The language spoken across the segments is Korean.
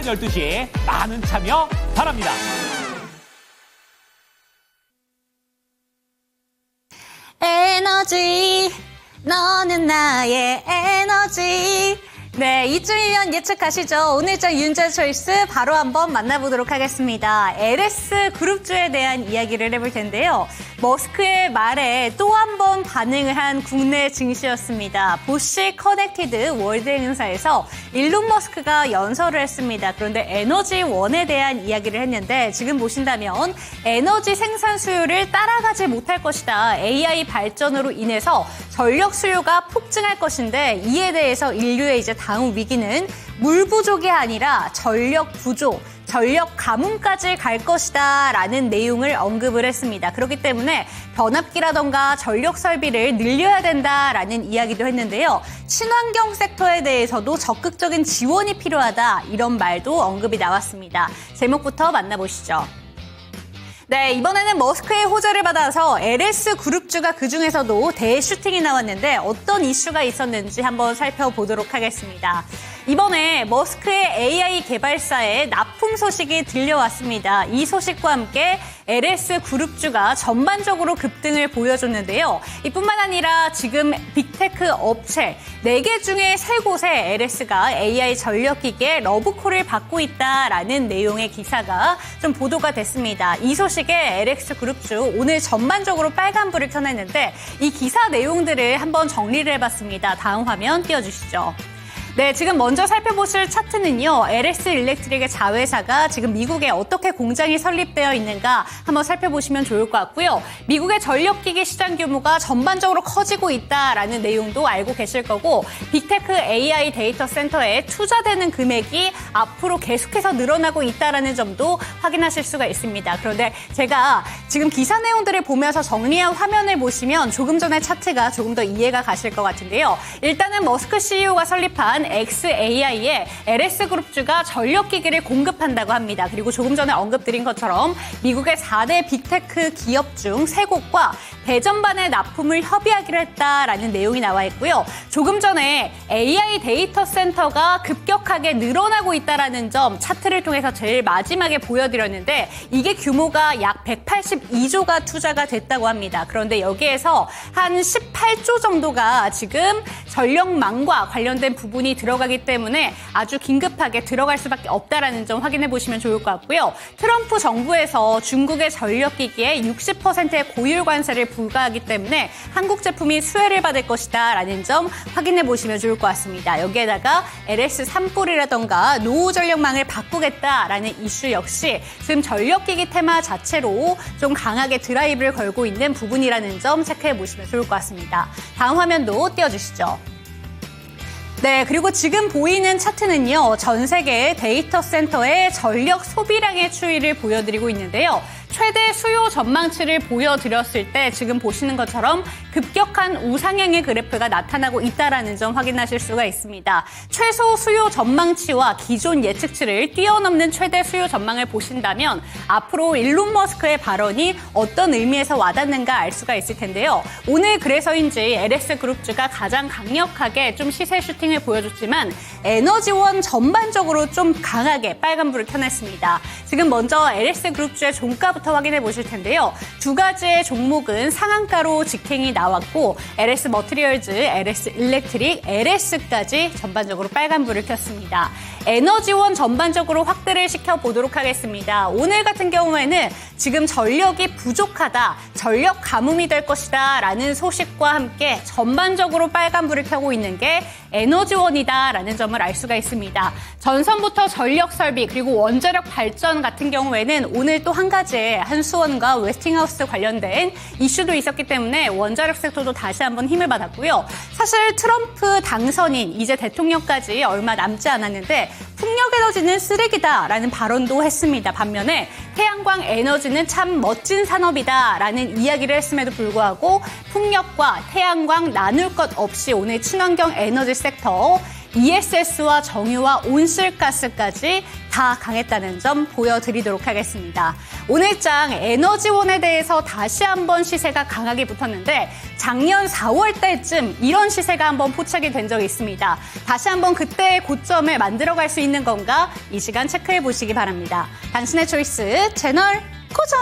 오전 12시 많은 참여 바랍니다. 에너지, 너는 나의 에너지. 네, 2.1년 예측하시죠? 오늘자 윤재 초이스 바로 한번 만나보도록 하겠습니다. LS 그룹주에 대한 이야기를 해볼 텐데요. 머스크의 말에 또 한 번 반응을 한 국내 증시였습니다. 보쉬 커넥티드 월드 행사에서 일론 머스크가 연설을 했습니다. 그런데 에너지원에 대한 이야기를 했는데 지금 보신다면 에너지 생산 수요를 따라가지 못할 것이다. AI 발전으로 인해서 전력 수요가 폭증할 것인데 이에 대해서 인류의 이제 다음 위기는 물 부족이 아니라 전력 부족, 전력 가뭄까지 갈 것이다 라는 내용을 언급을 했습니다. 그렇기 때문에 변압기라던가 전력 설비를 늘려야 된다라는 이야기도 했는데요. 친환경 섹터에 대해서도 적극적인 지원이 필요하다 이런 말도 언급이 나왔습니다. 제목부터 만나보시죠. 네, 이번에는 머스크의 호재를 받아서 LS 그룹주가 그중에서도 대슈팅이 나왔는데 어떤 이슈가 있었는지 한번 살펴보도록 하겠습니다. 이번에 머스크의 AI 개발사에 납품 소식이 들려왔습니다. 이 소식과 함께 LS 그룹주가 전반적으로 급등을 보여줬는데요. 이뿐만 아니라 지금 빅테크 업체 4개 중에 3곳에 LS가 AI 전력기기에 러브콜을 받고 있다라는 내용의 기사가 좀 보도가 됐습니다. 이 소식에 LS 그룹주 오늘 전반적으로 빨간불을 켜냈는데 이 기사 내용들을 한번 정리를 해봤습니다. 다음 화면 띄워주시죠. 네, 지금 먼저 살펴보실 차트는요. LS 일렉트릭의 자회사가 지금 미국에 어떻게 공장이 설립되어 있는가 한번 살펴보시면 좋을 것 같고요. 미국의 전력기기 시장 규모가 전반적으로 커지고 있다라는 내용도 알고 계실 거고 빅테크 AI 데이터 센터에 투자되는 금액이 앞으로 계속해서 늘어나고 있다라는 점도 확인하실 수가 있습니다. 그런데 제가 지금 기사 내용들을 보면서 정리한 화면을 보시면 조금 전에 차트가 조금 더 이해가 가실 것 같은데요. 일단은 머스크 CEO가 설립한 XAI에 LS그룹주가 전력기기를 공급한다고 합니다. 그리고 조금 전에 언급드린 것처럼 미국의 4대 빅테크 기업 중 3곳과 대전반의 납품을 협의하기로 했다라는 내용이 나와 있고요. 조금 전에 AI 데이터 센터가 급격하게 늘어나고 있다라는 점 차트를 통해서 제일 마지막에 보여드렸는데 이게 규모가 약 182조가 투자가 됐다고 합니다. 그런데 여기에서 한 18조 정도가 지금 전력망과 관련된 부분이 들어가기 때문에 아주 긴급하게 들어갈 수밖에 없다라는 점 확인해 보시면 좋을 것 같고요. 트럼프 정부에서 중국의 전력기기에 60%의 고율 관세를 부과하기 때문에 한국 제품이 수혜를 받을 것이다 라는 점 확인해 보시면 좋을 것 같습니다. 여기에다가 LS 산불이라던가 노후 전력망을 바꾸겠다라는 이슈 역시 지금 전력기기 테마 자체로 좀 강하게 드라이브를 걸고 있는 부분이라는 점 체크해 보시면 좋을 것 같습니다. 다음 화면도 띄워주시죠. 네, 그리고 지금 보이는 차트는요. 전 세계 데이터 센터의 전력 소비량의 추이를 보여드리고 있는데요. 최대 수요 전망치를 보여드렸을 때 지금 보시는 것처럼 급격한 우상향의 그래프가 나타나고 있다는 점 확인하실 수가 있습니다. 최소 수요 전망치와 기존 예측치를 뛰어넘는 최대 수요 전망을 보신다면 앞으로 일론 머스크의 발언이 어떤 의미에서 와닿는가 알 수가 있을 텐데요. 오늘 그래서인지 LS그룹주가 가장 강력하게 좀 시세 슈팅을 보여줬지만 에너지원 전반적으로 좀 강하게 빨간불을 켜냈습니다. 지금 먼저 LS그룹주의 종가부터 확인해 보실 텐데요. 두 가지의 종목은 상한가로 직행이 나왔고 LS 머티리얼즈, LS 일렉트릭, LS까지 전반적으로 빨간불을 켰습니다. 에너지원 전반적으로 확대를 시켜보도록 하겠습니다. 오늘 같은 경우에는 지금 전력이 부족하다, 전력 가뭄이 될 것이다 라는 소식과 함께 전반적으로 빨간불을 켜고 있는 게 에너지원이다라는 점을 알 수가 있습니다. 전선부터 전력 설비 그리고 원자력 발전 같은 경우에는 오늘 또 한 가지 한수원과 웨스팅하우스 관련된 이슈도 있었기 때문에 원자력 섹터도 다시 한번 힘을 받았고요. 사실 트럼프 당선인 이제 대통령까지 얼마 남지 않았는데 풍력 에너지는 쓰레기다라는 발언도 했습니다. 반면에 태양광 에너지는 참 멋진 산업이다라는 이야기를 했음에도 불구하고 풍력과 태양광 나눌 것 없이 오늘 친환경 에너지 섹터 ESS와 정유와 온실가스까지 다 강했다는 점 보여드리도록 하겠습니다. 오늘장 에너지원에 대해서 다시 한번 시세가 강하게 붙었는데 작년 4월 달쯤 이런 시세가 한번 포착이 된 적이 있습니다. 다시 한번 그때의 고점을 만들어갈 수 있는 건가? 이 시간 체크해 보시기 바랍니다. 당신의 초이스 채널 고정!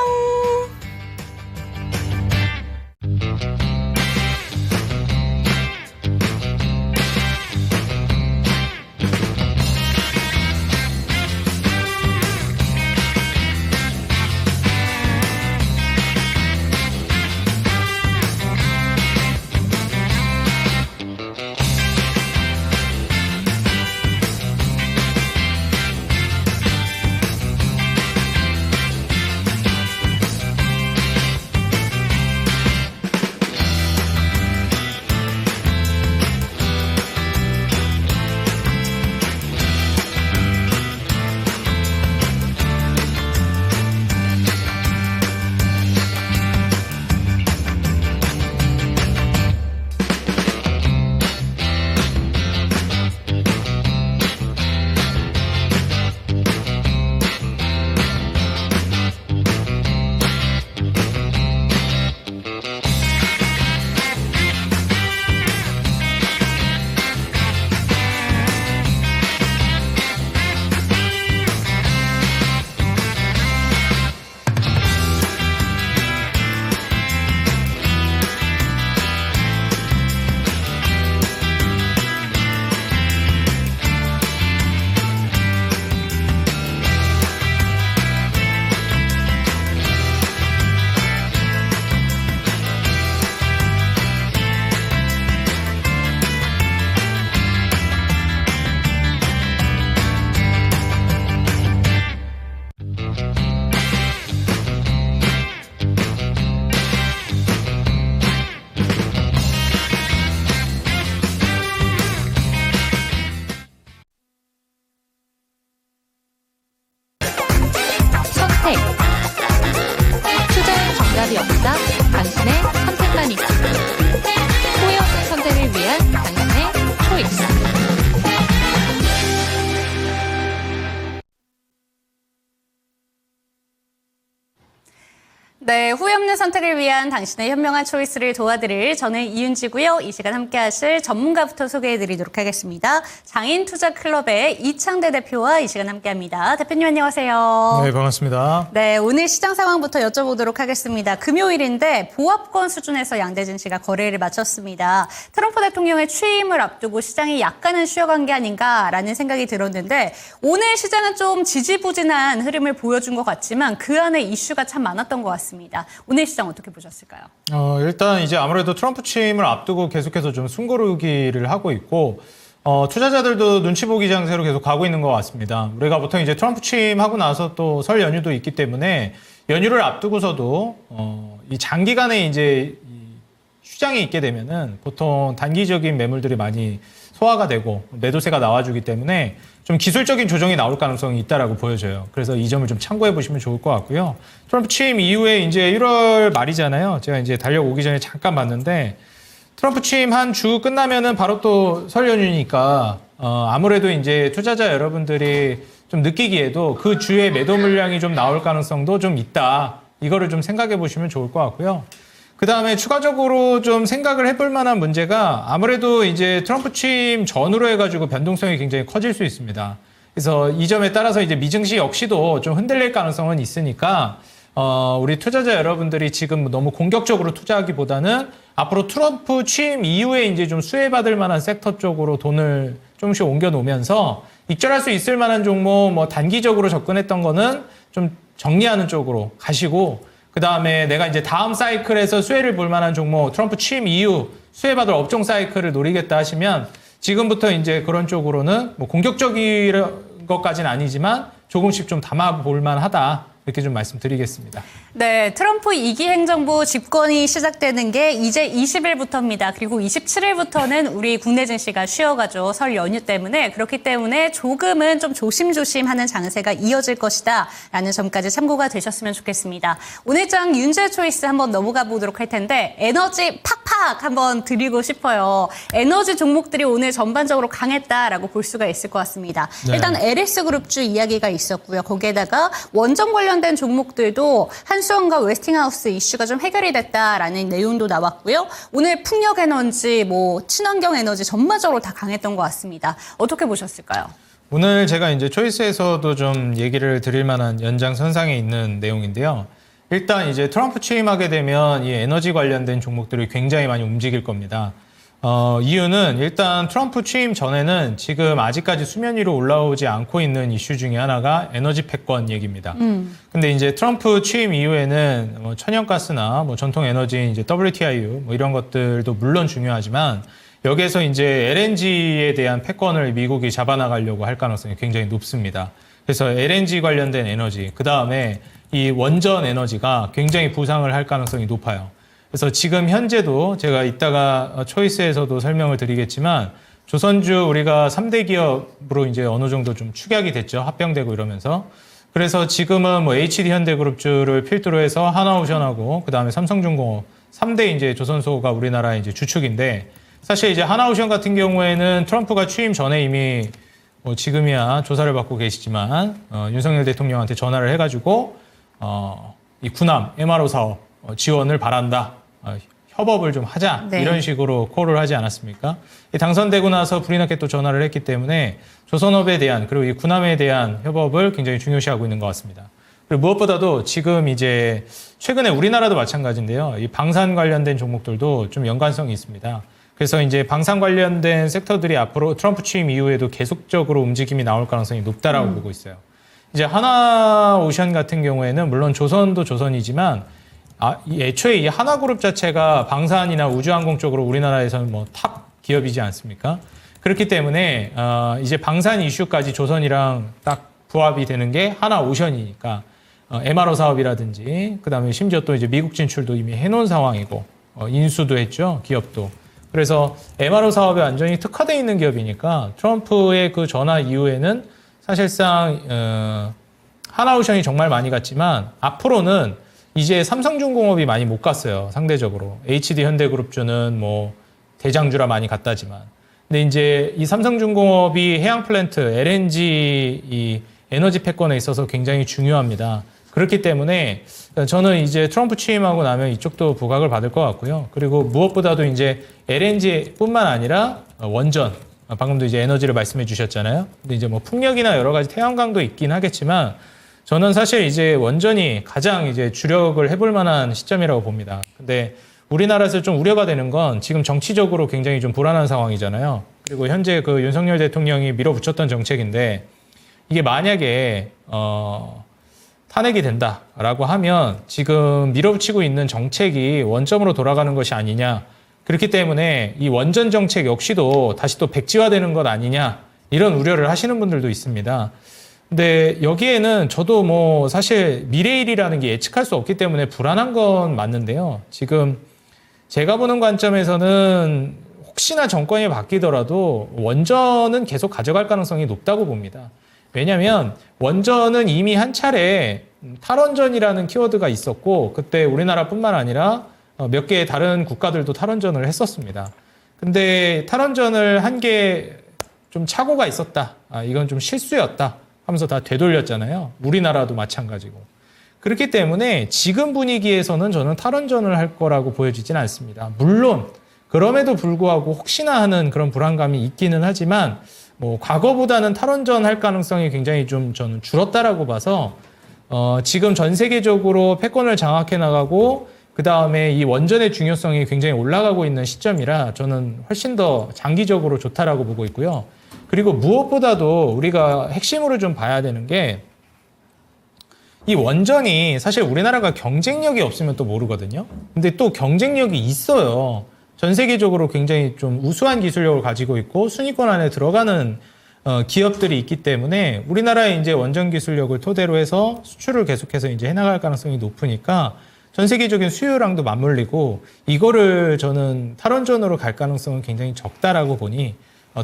선택. 투자의 정답이 없다. 당신의 선택만이 있다. 후회 없는 선택을 위한 당신의 초이스. 네, 후회 없는 선택을 위한 당신의 현명한 초이스를 도와드릴 저는 이윤지고요. 이 시간 함께 하실 전문가부터 소개해드리도록 하겠습니다. 장인투자클럽의 이창대 대표와 이 시간 함께합니다. 대표님 안녕하세요. 네, 반갑습니다. 네, 오늘 시장 상황부터 여쭤보도록 하겠습니다. 금요일인데 보합권 수준에서 양대진 씨가 거래를 마쳤습니다. 트럼프 대통령의 취임을 앞두고 시장이 약간은 쉬어간 게 아닌가라는 생각이 들었는데 오늘 시장은 좀 지지부진한 흐름을 보여준 것 같지만 그 안에 이슈가 참 많았던 것 같습니다. 오늘 시장 어떻게 보셨을까요? 일단 이제 아무래도 트럼프 취임을 앞두고 계속해서 좀 숨고르기를 하고 있고 투자자들도 눈치 보기 장세로 계속 가고 있는 것 같습니다. 우리가 보통 이제 트럼프 취임하고 나서 또 설 연휴도 있기 때문에 연휴를 앞두고서도 이 장기간에 이제 휴장이 있게 되면은 보통 단기적인 매물들이 많이 소화가 되고 매도세가 나와주기 때문에 좀 기술적인 조정이 나올 가능성이 있다라고 보여져요. 그래서 이 점을 좀 참고해 보시면 좋을 것 같고요. 트럼프 취임 이후에 이제 1월 말이잖아요. 제가 이제 달려오기 전에 잠깐 봤는데 트럼프 취임 한 주 끝나면은 바로 또 설 연휴니까 아무래도 이제 투자자 여러분들이 좀 느끼기에도 그 주에 매도 물량이 좀 나올 가능성도 좀 있다. 이거를 좀 생각해 보시면 좋을 것 같고요. 그 다음에 추가적으로 좀 생각을 해볼 만한 문제가 아무래도 이제 트럼프 취임 전후로 해가지고 변동성이 굉장히 커질 수 있습니다. 그래서 이 점에 따라서 이제 미증시 역시도 좀 흔들릴 가능성은 있으니까 우리 투자자 여러분들이 지금 너무 공격적으로 투자하기보다는 앞으로 트럼프 취임 이후에 이제 좀 수혜받을 만한 섹터 쪽으로 돈을 조금씩 옮겨 놓으면서 익절할 수 있을 만한 종목 뭐 단기적으로 접근했던 거는 좀 정리하는 쪽으로 가시고 그 다음에 내가 이제 다음 사이클에서 수혜를 볼 만한 종목, 트럼프 취임 이후 수혜받을 업종 사이클을 노리겠다 하시면 지금부터 이제 그런 쪽으로는 뭐 공격적인 것까지는 아니지만 조금씩 좀 담아볼 만하다. 이렇게 좀 말씀드리겠습니다. 네, 트럼프 2기 행정부 집권이 시작되는 게 이제 20일부터입니다. 그리고 27일부터는 우리 국내 증시가 쉬어가죠. 설 연휴 때문에. 그렇기 때문에 조금은 좀 조심조심 하는 장세가 이어질 것이다 라는 점까지 참고가 되셨으면 좋겠습니다. 오늘 장 윤재 초이스 한번 넘어가 보도록 할 텐데 에너지 팍팍 한번 드리고 싶어요. 에너지 종목들이 오늘 전반적으로 강했다라고 볼 수가 있을 것 같습니다. 네. 일단 LS그룹주 이야기가 있었고요. 거기에다가 원전 관련된 종목들도 한수원과 웨스팅하우스 이슈가 좀 해결이 됐다라는 내용도 나왔고요. 오늘 풍력에너지, 친환경에너지 전반적으로 다 강했던 것 같습니다. 어떻게 보셨을까요? 오늘 제가 이제 초이스에서도 좀 얘기를 드릴 만한 연장선상에 있는 내용인데요. 일단 이제 트럼프 취임하게 되면 이 에너지 관련된 종목들이 굉장히 많이 움직일 겁니다. 이유는 일단 트럼프 취임 전에는 지금 아직까지 수면 위로 올라오지 않고 있는 이슈 중에 하나가 에너지 패권 얘기입니다. 근데 이제 트럼프 취임 이후에는 천연가스나 전통 에너지 이제 WTIU 이런 것들도 물론 중요하지만 여기에서 이제 LNG에 대한 패권을 미국이 잡아나가려고 할 가능성이 굉장히 높습니다. 그래서 LNG 관련된 에너지, 그 다음에 이 원전 에너지가 굉장히 부상을 할 가능성이 높아요. 그래서 지금 현재도 제가 이따가 초이스에서도 설명을 드리겠지만 조선주 우리가 3대 기업으로 이제 어느 정도 좀 축약이 됐죠. 합병되고 이러면서. 그래서 지금은 HD 현대그룹주를 필두로 해서 하나오션하고 그다음에 삼성중공업 3대 이제 조선소가 우리나라의 이제 주축인데 사실 이제 하나오션 같은 경우에는 트럼프가 취임 전에 이미 지금이야 조사를 받고 계시지만 윤석열 대통령한테 전화를 해가지고 이 군함 MRO 사업 지원을 바란다. 협업을 좀 하자. 네. 이런 식으로 콜을 하지 않았습니까? 당선되고 나서 불이 나게 또 전화를 했기 때문에 조선업에 대한 그리고 이 군함에 대한 협업을 굉장히 중요시하고 있는 것 같습니다. 그리고 무엇보다도 지금 이제 최근에 우리나라도 마찬가지인데요. 이 방산 관련된 종목들도 좀 연관성이 있습니다. 그래서 이제 방산 관련된 섹터들이 앞으로 트럼프 취임 이후에도 계속적으로 움직임이 나올 가능성이 높다라고 보고 있어요. 이제 하나오션 같은 경우에는 물론 조선도 조선이지만 애초에 이 하나그룹 자체가 방산이나 우주항공 쪽으로 우리나라에서는 탑 기업이지 않습니까? 그렇기 때문에 이제 방산 이슈까지 조선이랑 딱 부합이 되는 게 하나오션이니까 MRO 사업이라든지 그다음에 심지어 또 이제 미국 진출도 이미 해놓은 상황이고 인수도 했죠 기업도. 그래서 MRO 사업에 완전히 특화되어 있는 기업이니까 트럼프의 그 전화 이후에는 사실상 하나오션이 정말 많이 갔지만 앞으로는 이제 삼성중공업이 많이 못 갔어요. 상대적으로. HD 현대그룹주는 대장주라 많이 갔다지만. 근데 이제 이 삼성중공업이 해양 플랜트, LNG 이 에너지 패권에 있어서 굉장히 중요합니다. 그렇기 때문에 저는 이제 트럼프 취임하고 나면 이쪽도 부각을 받을 것 같고요. 그리고 무엇보다도 이제 LNG뿐만 아니라 원전. 방금도 이제 에너지를 말씀해 주셨잖아요. 근데 이제 풍력이나 여러 가지 태양광도 있긴 하겠지만 저는 사실 이제 원전이 가장 이제 주력을 해볼 만한 시점이라고 봅니다. 근데 우리나라에서 좀 우려가 되는 건 지금 정치적으로 굉장히 좀 불안한 상황이잖아요. 그리고 현재 그 윤석열 대통령이 밀어붙였던 정책인데 이게 만약에 탄핵이 된다라고 하면 지금 밀어붙이고 있는 정책이 원점으로 돌아가는 것이 아니냐. 그렇기 때문에 이 원전 정책 역시도 다시 또 백지화되는 것 아니냐. 이런 우려를 하시는 분들도 있습니다. 근데 여기에는 저도 사실 미래일이라는 게 예측할 수 없기 때문에 불안한 건 맞는데요. 지금 제가 보는 관점에서는 혹시나 정권이 바뀌더라도 원전은 계속 가져갈 가능성이 높다고 봅니다. 왜냐하면 원전은 이미 한 차례 탈원전이라는 키워드가 있었고 그때 우리나라뿐만 아니라 몇 개의 다른 국가들도 탈원전을 했었습니다. 근데 탈원전을 한 게 좀 착오가 있었다. 이건 좀 실수였다. 하면서 다 되돌렸잖아요. 우리나라도 마찬가지고. 그렇기 때문에 지금 분위기에서는 저는 탈원전을 할 거라고 보여지진 않습니다. 물론 그럼에도 불구하고 혹시나 하는 그런 불안감이 있기는 하지만 과거보다는 탈원전 할 가능성이 굉장히 좀 저는 줄었다라고 봐서 지금 전 세계적으로 패권을 장악해 나가고 그 다음에 이 원전의 중요성이 굉장히 올라가고 있는 시점이라 저는 훨씬 더 장기적으로 좋다라고 보고 있고요. 그리고 무엇보다도 우리가 핵심으로 좀 봐야 되는 게 이 원전이 사실 우리나라가 경쟁력이 없으면 또 모르거든요. 근데 또 경쟁력이 있어요. 전 세계적으로 굉장히 좀 우수한 기술력을 가지고 있고 순위권 안에 들어가는 기업들이 있기 때문에 우리나라의 이제 원전 기술력을 토대로 해서 수출을 계속해서 이제 해나갈 가능성이 높으니까 전 세계적인 수요량도 맞물리고 이거를 저는 탈원전으로 갈 가능성은 굉장히 적다라고 보니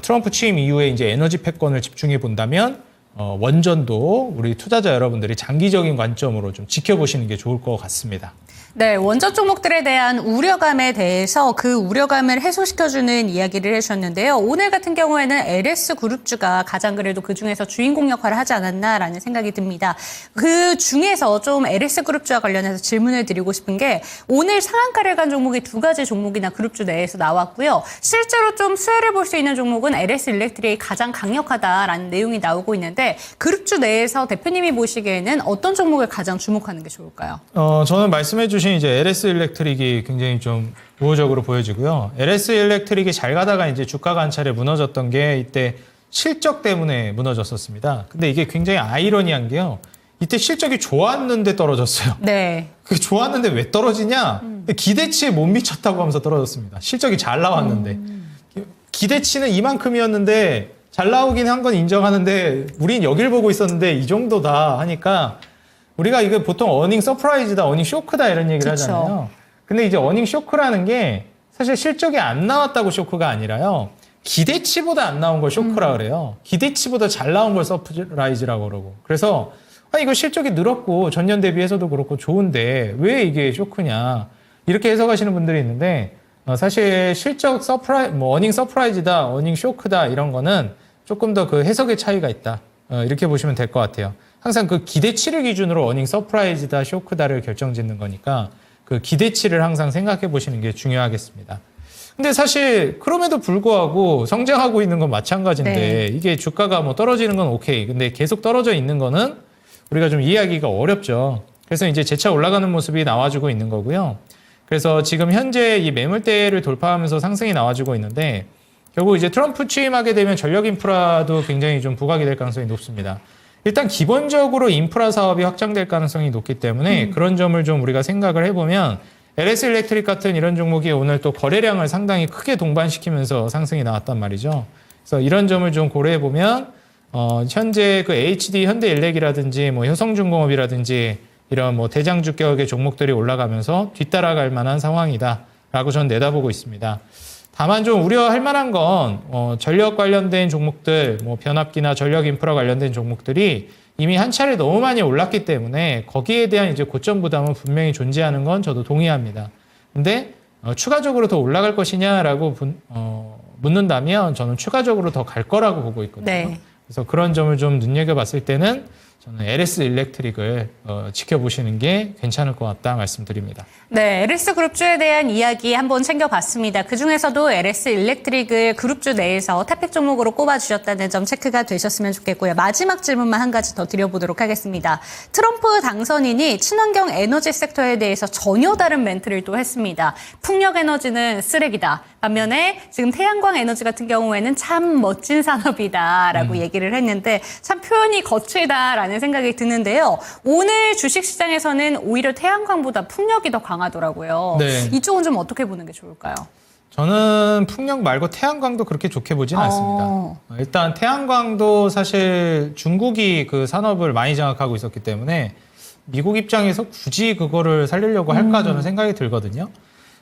트럼프 취임 이후에 이제 에너지 패권을 집중해 본다면 원전도 우리 투자자 여러분들이 장기적인 관점으로 좀 지켜보시는 게 좋을 것 같습니다. 네, 원전 종목들에 대한 우려감에 대해서 그 우려감을 해소시켜주는 이야기를 해주셨는데요. 오늘 같은 경우에는 LS 그룹주가 가장 그래도 그 중에서 주인공 역할을 하지 않았나라는 생각이 듭니다. 그 중에서 좀 LS 그룹주와 관련해서 질문을 드리고 싶은 게 오늘 상한가를 간 종목이 두 가지 종목이나 그룹주 내에서 나왔고요. 실제로 좀 수혜를 볼 수 있는 종목은 LS 일렉트릭이 가장 강력하다라는 내용이 나오고 있는데 그룹주 내에서 대표님이 보시기에는 어떤 종목을 가장 주목하는 게 좋을까요? 저는 말씀해 주신 이제 LS 일렉트릭이 굉장히 좀 우호적으로 보여지고요. LS 일렉트릭이 잘 가다가 이제 주가가 한 차례 무너졌던 게 이때 실적 때문에 무너졌었습니다. 근데 이게 굉장히 아이러니한 게요. 이때 실적이 좋았는데 떨어졌어요. 네. 그게 좋았는데 왜 떨어지냐? 기대치에 못 미쳤다고 하면서 떨어졌습니다. 실적이 잘 나왔는데. 기대치는 이만큼이었는데 잘 나오긴 한 건 인정하는데 우린 여길 보고 있었는데 이 정도다 하니까 우리가 이게 보통 어닝 서프라이즈다, 어닝 쇼크다 이런 얘기를 그쵸. 하잖아요. 근데 이제 어닝 쇼크라는 게 사실 실적이 안 나왔다고 쇼크가 아니라요. 기대치보다 안 나온 걸 쇼크라 그래요. 기대치보다 잘 나온 걸 서프라이즈라고 그러고. 그래서 이거 실적이 늘었고 전년 대비해서도 그렇고 좋은데 왜 이게 쇼크냐 이렇게 해석하시는 분들이 있는데 사실 실적 어닝 서프라이즈다, 어닝 쇼크다 이런 거는 조금 더 그 해석의 차이가 있다. 이렇게 보시면 될 것 같아요. 항상 그 기대치를 기준으로 어닝 서프라이즈다, 쇼크다를 결정짓는 거니까 그 기대치를 항상 생각해 보시는 게 중요하겠습니다. 근데 사실 그럼에도 불구하고 성장하고 있는 건 마찬가지인데 네. 이게 주가가 뭐 떨어지는 건 오케이. 근데 계속 떨어져 있는 거는 우리가 좀 이해하기가 어렵죠. 그래서 이제 재차 올라가는 모습이 나와주고 있는 거고요. 그래서 지금 현재 이 매물대를 돌파하면서 상승이 나와주고 있는데 결국 이제 트럼프 취임하게 되면 전력 인프라도 굉장히 좀 부각이 될 가능성이 높습니다. 일단 기본적으로 인프라 사업이 확장될 가능성이 높기 때문에 그런 점을 좀 우리가 생각을 해보면 LS 일렉트릭 같은 이런 종목이 오늘 또 거래량을 상당히 크게 동반시키면서 상승이 나왔단 말이죠. 그래서 이런 점을 좀 고려해보면 현재 그 HD 현대일렉이라든지 뭐 효성중공업이라든지 이런 뭐 대장주격의 종목들이 올라가면서 뒤따라갈 만한 상황이다라고 저는 내다보고 있습니다. 다만 좀 우려할 만한 건 전력 관련된 종목들, 뭐 변압기나 전력 인프라 관련된 종목들이 이미 한 차례 너무 많이 올랐기 때문에 거기에 대한 이제 고점 부담은 분명히 존재하는 건 저도 동의합니다. 근데 추가적으로 더 올라갈 것이냐라고 묻는다면 저는 추가적으로 더 갈 거라고 보고 있거든요. 네. 그래서 그런 점을 좀 눈여겨봤을 때는 저는 LS 일렉트릭을 지켜보시는 게 괜찮을 것 같다 말씀드립니다. 네, LS 그룹주에 대한 이야기 한번 챙겨봤습니다. 그중에서도 LS 일렉트릭을 그룹주 내에서 탑픽 종목으로 꼽아주셨다는 점 체크가 되셨으면 좋겠고요. 마지막 질문만 한 가지 더 드려보도록 하겠습니다. 트럼프 당선인이 친환경 에너지 섹터에 대해서 전혀 다른 멘트를 또 했습니다. 풍력 에너지는 쓰레기다. 반면에 지금 태양광 에너지 같은 경우에는 참 멋진 산업이다라고 얘기를 했는데 참 표현이 거칠다라는 생각이 드는데요. 오늘 주식시장에서는 오히려 태양광보다 풍력이 더 강하더라고요. 네. 이쪽은 좀 어떻게 보는 게 좋을까요? 저는 풍력 말고 태양광도 그렇게 좋게 보진 않습니다. 일단 태양광도 사실 중국이 그 산업을 많이 장악하고 있었기 때문에 미국 입장에서 굳이 그거를 살리려고 할까 저는 생각이 들거든요.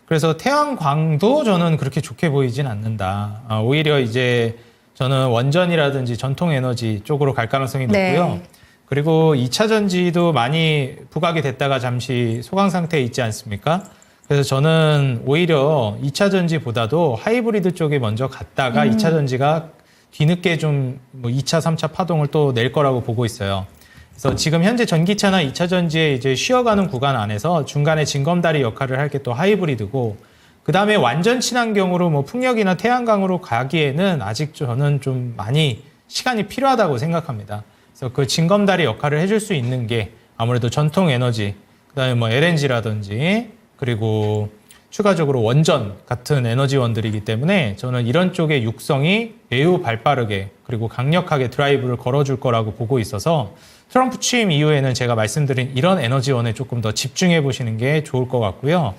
그래서 태양광도 저는 그렇게 좋게 보이진 않는다. 오히려 이제 저는 원전이라든지 전통 에너지 쪽으로 갈 가능성이 높고요. 네. 그리고 2차 전지도 많이 부각이 됐다가 잠시 소강 상태에 있지 않습니까? 그래서 저는 오히려 2차 전지보다도 하이브리드 쪽에 먼저 갔다가 2차 전지가 뒤늦게 좀 뭐 2차, 3차 파동을 또 낼 거라고 보고 있어요. 그래서 지금 현재 전기차나 2차 전지에 이제 쉬어가는 구간 안에서 중간에 징검다리 역할을 할 게 또 하이브리드고, 그 다음에 완전 친환경으로 뭐 풍력이나 태양광으로 가기에는 아직 저는 좀 많이 시간이 필요하다고 생각합니다. 그래서 그 징검다리 역할을 해줄 수 있는 게 아무래도 전통 에너지, 그 다음에 뭐 LNG라든지 그리고 추가적으로 원전 같은 에너지원들이기 때문에 저는 이런 쪽의 육성이 매우 발빠르게 그리고 강력하게 드라이브를 걸어줄 거라고 보고 있어서 트럼프 취임 이후에는 제가 말씀드린 이런 에너지원에 조금 더 집중해 보시는 게 좋을 것 같고요.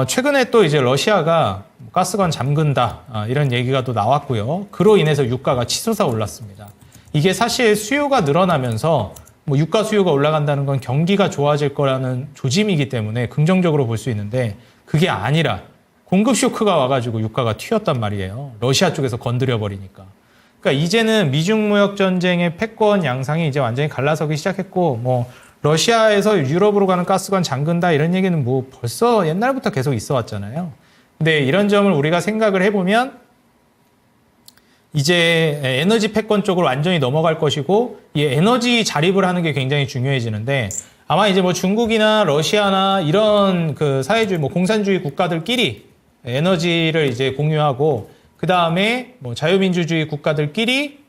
최근에 또 이제 러시아가 가스관 잠근다 이런 얘기가 또 나왔고요. 그로 인해서 유가가 치솟아 올랐습니다. 이게 사실 수요가 늘어나면서 뭐 유가 수요가 올라간다는 건 경기가 좋아질 거라는 조짐이기 때문에 긍정적으로 볼 수 있는데 그게 아니라 공급 쇼크가 와가지고 유가가 튀었단 말이에요. 러시아 쪽에서 건드려 버리니까. 그러니까 이제는 미중 무역 전쟁의 패권 양상이 이제 완전히 갈라서기 시작했고 뭐 러시아에서 유럽으로 가는 가스관 잠근다 이런 얘기는 뭐 벌써 옛날부터 계속 있어 왔잖아요. 근데 이런 점을 우리가 생각을 해보면 이제 에너지 패권 쪽으로 완전히 넘어갈 것이고 이 에너지 자립을 하는 게 굉장히 중요해지는데 아마 이제 뭐 중국이나 러시아나 이런 그 사회주의 뭐 공산주의 국가들끼리 에너지를 이제 공유하고 그 다음에 뭐 자유민주주의 국가들끼리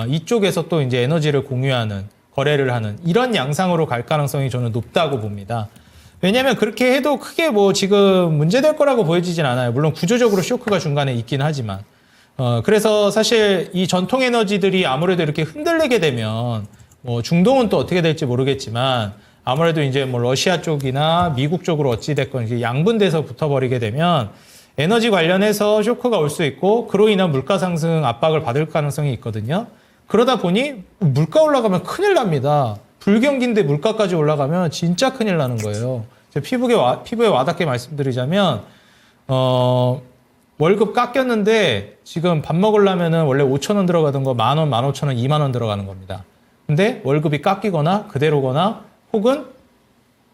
이쪽에서 또 이제 에너지를 공유하는 거래를 하는 이런 양상으로 갈 가능성이 저는 높다고 봅니다. 왜냐하면 그렇게 해도 크게 뭐 지금 문제될 거라고 보여지진 않아요. 물론 구조적으로 쇼크가 중간에 있긴 하지만 그래서 사실 이 전통 에너지들이 아무래도 이렇게 흔들리게 되면 뭐 중동은 또 어떻게 될지 모르겠지만 아무래도 이제 뭐 러시아 쪽이나 미국 쪽으로 어찌 됐건 이제 양분돼서 붙어버리게 되면 에너지 관련해서 쇼크가 올 수 있고 그로 인한 물가 상승 압박을 받을 가능성이 있거든요. 그러다 보니 물가 올라가면 큰일 납니다. 불경기인데 물가까지 올라가면 진짜 큰일 나는 거예요. 피부에 와닿게 말씀드리자면 월급 깎였는데 지금 밥 먹으려면은 원래 5,000원 들어가던 거 10,000원, 15,000원, 20,000원 들어가는 겁니다. 근데 월급이 깎이거나 그대로거나 혹은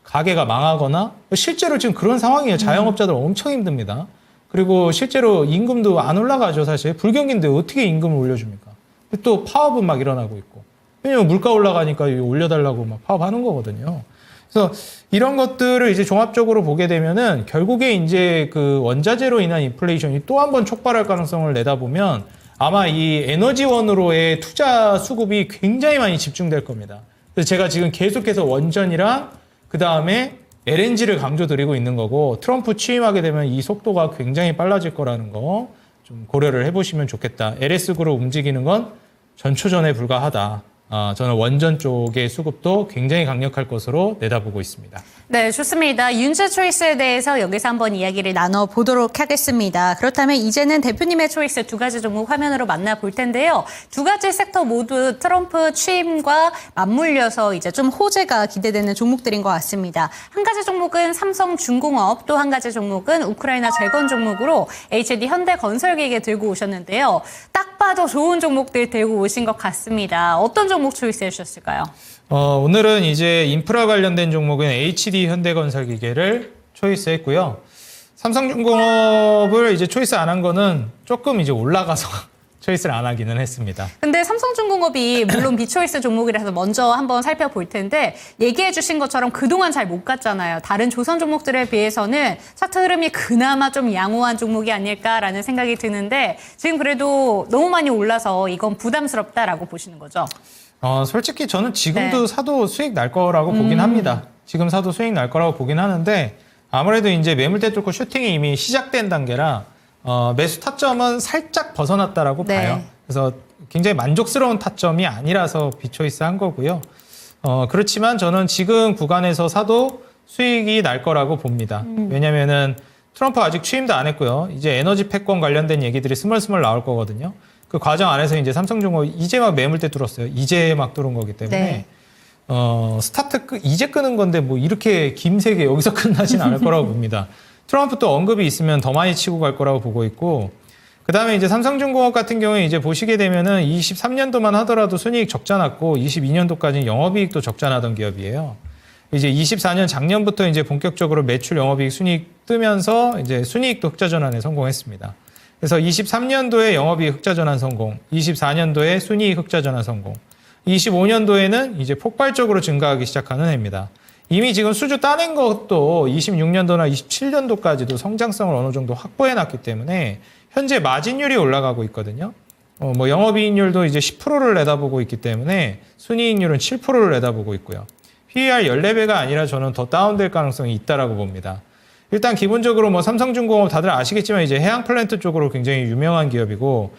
가게가 망하거나 실제로 지금 그런 상황이에요. 자영업자들 엄청 힘듭니다. 그리고 실제로 임금도 안 올라가죠, 사실. 불경기인데 어떻게 임금을 올려줍니까? 또 파업은 막 일어나고 있고. 왜냐면 물가 올라가니까 올려달라고 막 파업하는 거거든요. 그래서 이런 것들을 이제 종합적으로 보게 되면은 결국에 이제 그 원자재로 인한 인플레이션이 또 한 번 촉발할 가능성을 내다보면 아마 이 에너지원으로의 투자 수급이 굉장히 많이 집중될 겁니다. 그래서 제가 지금 계속해서 원전이랑 그 다음에 LNG를 강조드리고 있는 거고 트럼프 취임하게 되면 이 속도가 굉장히 빨라질 거라는 거 좀 고려를 해보시면 좋겠다. LS그룹 움직이는 건 전초전에 불과하다. 저는 원전 쪽의 수급도 굉장히 강력할 것으로 내다보고 있습니다. 네, 좋습니다. 윤재 초이스에 대해서 여기서 한번 이야기를 나눠보도록 하겠습니다. 그렇다면 이제는 대표님의 초이스 두 가지 종목 화면으로 만나볼 텐데요. 두 가지 섹터 모두 트럼프 취임과 맞물려서 이제 좀 호재가 기대되는 종목들인 것 같습니다. 한 가지 종목은 삼성중공업, 또 한 가지 종목은 우크라이나 재건 종목으로 HD 현대건설기계 들고 오셨는데요. 딱 봐도 좋은 종목들 들고 오신 것 같습니다. 어떤 종목 초이스 해주셨을까요? 오늘은 이제 인프라 관련된 종목은 HD 현대건설기계를 초이스했고요. 삼성중공업을 이제 초이스 안 한 거는 조금 이제 올라가서 초이스를 안 하기는 했습니다. 근데 삼성중공업이 물론 비초이스 종목이라서 먼저 한번 살펴볼 텐데 얘기해 주신 것처럼 그동안 잘 못 갔잖아요. 다른 조선 종목들에 비해서는 차트 흐름이 그나마 좀 양호한 종목이 아닐까라는 생각이 드는데 지금 그래도 너무 많이 올라서 이건 부담스럽다라고 보시는 거죠? 솔직히 저는 지금도 사도 수익 날 거라고 보긴 합니다. 지금 사도 수익 날 거라고 보긴 하는데 아무래도 이제 매물대 뚫고 슈팅이 이미 시작된 단계라 매수 타점은 살짝 벗어났다라고 네. 봐요. 그래서 굉장히 만족스러운 타점이 아니라서 비초이스 한 거고요. 그렇지만 저는 지금 구간에서 사도 수익이 날 거라고 봅니다. 왜냐면은 트럼프 아직 취임도 안 했고요. 이제 에너지 패권 관련된 얘기들이 스멀스멀 나올 거거든요. 그 과정 안에서 이제 삼성중공업 이제 막 매물대 뚫었어요. 이제 막 뚫은 거기 때문에 네. 이제 끄는 건데 뭐 이렇게 김세게 여기서 끝나진 않을 거라고 봅니다. 트럼프 또 언급이 있으면 더 많이 치고 갈 거라고 보고 있고 그다음에 이제 삼성중공업 같은 경우에 이제 보시게 되면은 23년도만 하더라도 순이익 적자 났고 22년도까지는 영업이익도 적자 나던 기업이에요. 이제 24년 작년부터 이제 본격적으로 매출 영업이익 순이익 뜨면서 이제 순이익도 흑자 전환에 성공했습니다. 그래서 23년도에 영업이익 흑자 전환 성공, 24년도에 순이익 흑자 전환 성공, 25년도에는 이제 폭발적으로 증가하기 시작하는 해입니다. 이미 지금 수주 따낸 것도 26년도나 27년도까지도 성장성을 어느 정도 확보해 놨기 때문에 현재 마진율이 올라가고 있거든요. 뭐 영업이익률도 이제 10%를 내다보고 있기 때문에 순이익률은 7%를 내다보고 있고요. PER 14배가 아니라 저는 더 다운될 가능성이 있다라고 봅니다. 일단 기본적으로 뭐 삼성중공업 다들 아시겠지만 이제 해양 플랜트 쪽으로 굉장히 유명한 기업이고